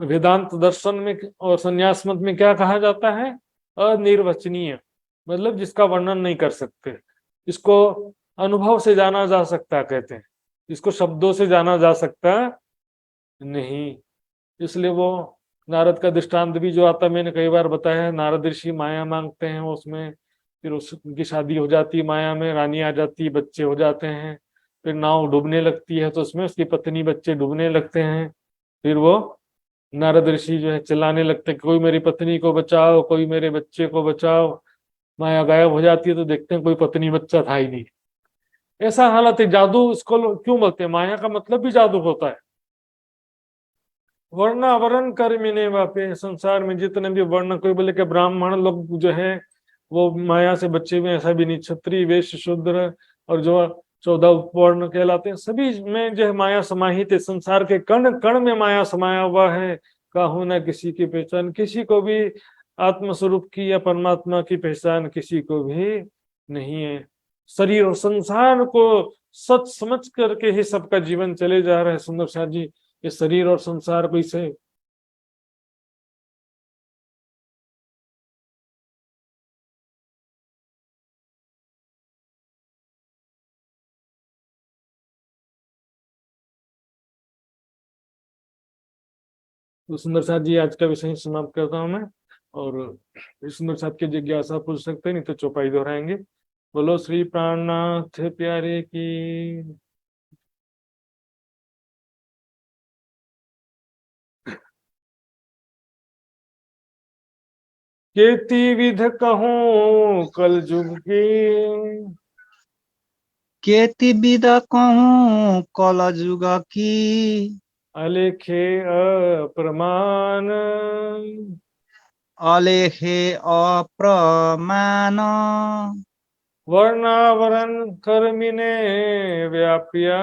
वेदांत दर्शन में और संन्यास मत में क्या कहा जाता है? अनिर्वचनीय, मतलब जिसका वर्णन नहीं कर सकते। इसको अनुभव से जाना जा सकता कहते हैं, इसको शब्दों से जाना जा सकता नहीं। इसलिए वो नारद का दृष्टांत भी जो आता, मैंने कई बार बताया है। नारद ऋषि माया मांगते हैं, उसमें फिर उनकी शादी हो जाती है, माया में रानी आ जाती है, बच्चे हो जाते हैं। फिर नाव डूबने लगती है तो उसमें उसकी पत्नी बच्चे डूबने लगते हैं। फिर वो नारद ऋषि जो है चिल्लाने लगते हैं, कोई मेरी पत्नी को बचाओ, कोई मेरे बच्चे को बचाओ। माया गायब हो जाती है तो देखते हैं कोई पत्नी बच्चा था ही नहीं। ऐसा हालत है। जादू इसको क्यों बोलते हैं? माया का मतलब भी जादू होता है। वर्णावरण कर मिने वापे, संसार में जितने भी वर्ण, कोई बोले कि ब्राह्मण लोग जो है वो माया से बच्चे में, ऐसा भी नहीं। क्षत्रिय, वैश्य, शूद्र और जो 14 उपवर्ण कहलाते हैं, सभी में जो है माया समाहित है। संसार के कण कण में माया समाया हुआ है। काहू ना किसी की पहचान, किसी को भी आत्मस्वरूप की या परमात्मा की पहचान किसी को भी नहीं है। शरीर और संसार को सच समझ करके ही सबका जीवन चले जा रहा है। सुंदर साथ जी, ये शरीर और संसार को इसे तो सुंदर साथ जी, आज का विषय समाप्त करता हूं मैं। और सुंदर साथ की जिज्ञासा पूछ सकते हैं, नहीं तो चौपाई दोहराएंगे। बोलो श्री प्राणनाथ प्यारे की। केति विध कहूं कल युग की, केति विद कहूं कल युग की, अलेखे अप्रमाण। अलेखे अप्रमाण। वर्णावरण कर्मिने व्याप्या,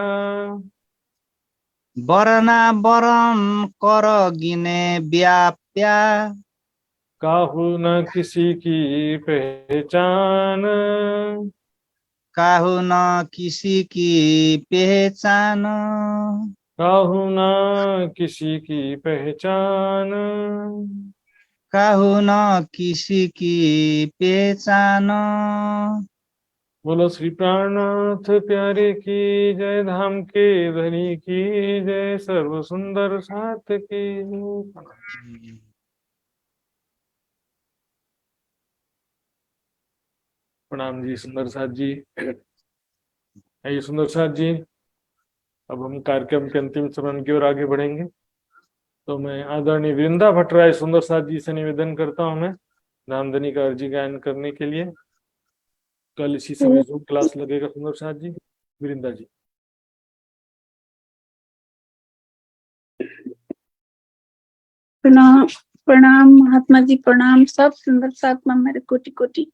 वर्णावरण कर गिने व्याप्या। काहू न किसी की पहचान। काहू न किसी की पहचान। काहू न किसी की पहचान। काहू न किसी की पहचान। बोलो श्री प्राणनाथ प्यारे की जय, धाम के धनी की जय, सर्व सुंदर साथ की जय। प्रणाम जी सुंदर साथ जी। आइए सुंदर साथ जी, अब हम कार्यक्रम के अंतिम चरण की ओर आगे बढ़ेंगे। तो मैं आदरणीय वृंदा भट्टराय सुंदर साथ जी से निवेदन करता हूं मैं नामधनी का अर्जी गायन करने के लिए। कल इसी समय जूम क्लास लगेगा सुंदर साथ जी। वृंदा जी। प्रणाम प्रणाम महात्मा जी, प्रणाम सब सुंदर सात्मा मेरे कोटि कोटि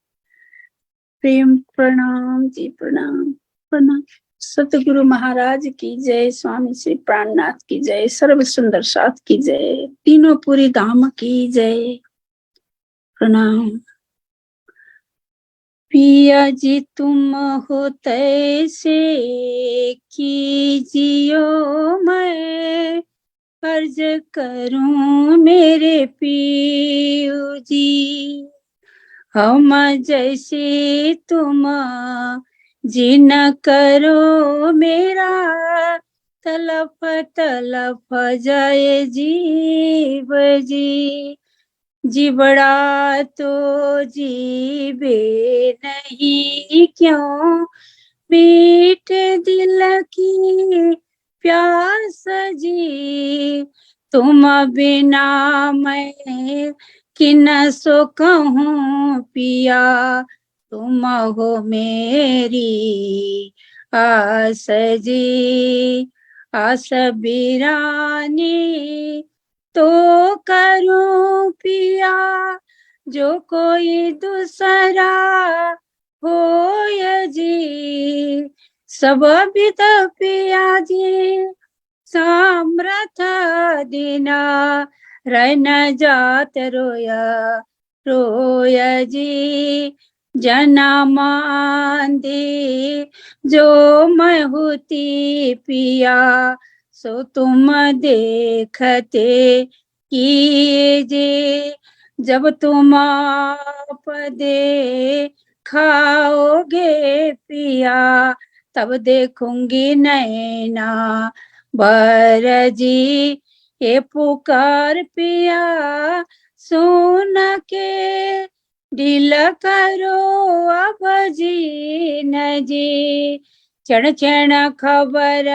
प्रेम प्रणाम जी, प्रणाम प्रणाम। सतगुरु महाराज की जय, स्वामी श्री प्राणनाथ की जय, सर्व सुंदर साथ की जय, तीनों पूरी धाम की जय। प्रणाम। पिया जी तुम हो तैसे कीजियो, मैं अर्ज करूं मेरे पियो जी। हम जैसे तुम जी न करो मेरा, तलफ तलफ जाए जीव जी। जी बड़ा तो जीवे नहीं क्यों, मीठे दिल की प्यास जी। तुम बिना मैं किन सो कहूँ पिया, तुम हो मेरी आस जी। आस बिरानी तो करूं पिया, जो कोई दूसरा हो जी। सब बित पिया जी सामर्थ दीना, रह न जात रोया रोया जी। जन्म आंधी जो मैं होती पिया, सो तुम देखते कीजिए। जब तुम आप दे खाओगे पिया, तब देखूंगी नैना भर जी। ये पुकार पिया सुन के, दिल करो अब जी न जी। क्षण क्षण खबर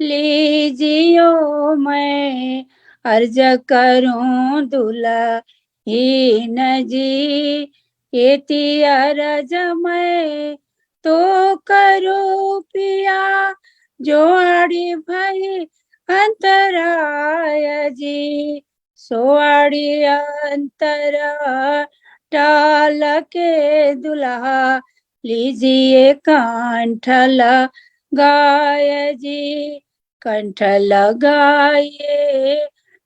लीजियो, मैं अर्ज करूं दुल्हीन जी। ये अर्ज मैं तो करो पिया, जो आड़ी भई अंतराय जी। सोआड़ी अंतरा टाल के दुल्हा, लीजिए कंठ लगाय जी। कंठ लगाइए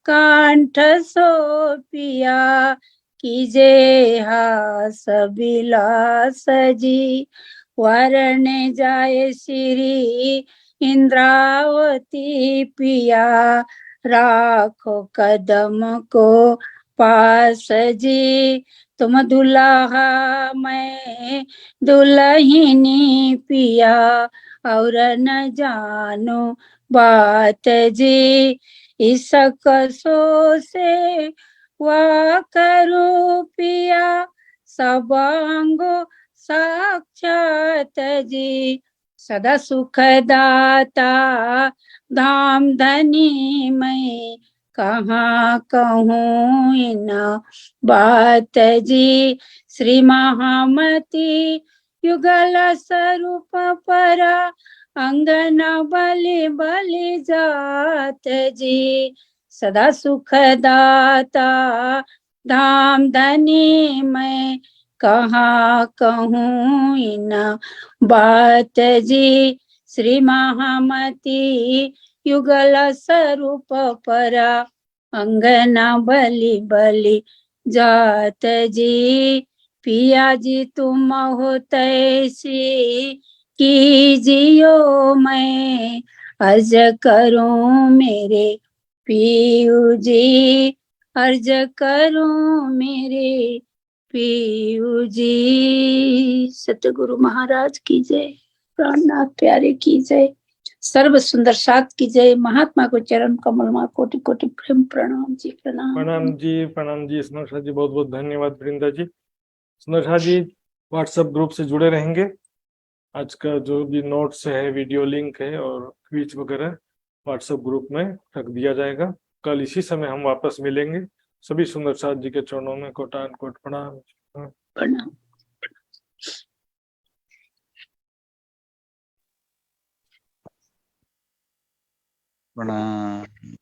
कंठ सो पिया, कीजे हास बिलास जी। वरण जाए श्री इंद्रावती पिया, राखो कदम को पास जी। तुम दुल्हा मैं दुल्हिनी पिया, और न जानो बात जी। इस कसो से वा करो पिया, सब अंगो साक्षात जी। सदा सुख दाता धाम धनी मैं, कहाँ कहूँ इन बात जी। श्री महामती युगल स्वरूप पर, अंगन बलि बलि जात जी। सदा सुख दाता धाम धनी मैं, कहाँ कहूँ इन बात जी। श्री महामती युगल स्वरूप पर, अंगना बलि बलि जात जी। पिया जी तुम हो तैसी कीजियो, मैं अर्ज करूं मेरे पियू जी। अर्ज करूं मेरे पियू जी। सतगुरु महाराज की जय, प्राणनाथ प्यारे की जय, सर्व सुंदर साथ की जय। महात्मा को चरण कमल में कोटि कोटि प्रेम प्रणाम जी। प्रणाम जी सुंदर साथ जी, बहुत बहुत धन्यवाद वृंदा जी। सुंदर साथ जी व्हाट्सएप ग्रुप से जुड़े रहेंगे। आज का जो भी नोट्स है, वीडियो लिंक है और क्विज वगैरह व्हाट्सएप ग्रुप में रख दिया जाएगा। कल इसी समय हम वापस मिलेंगे। सभी सुंदर साथ जी के चरणों में कोटान कोट प्रणाम। प्रणाम। प्रणाम।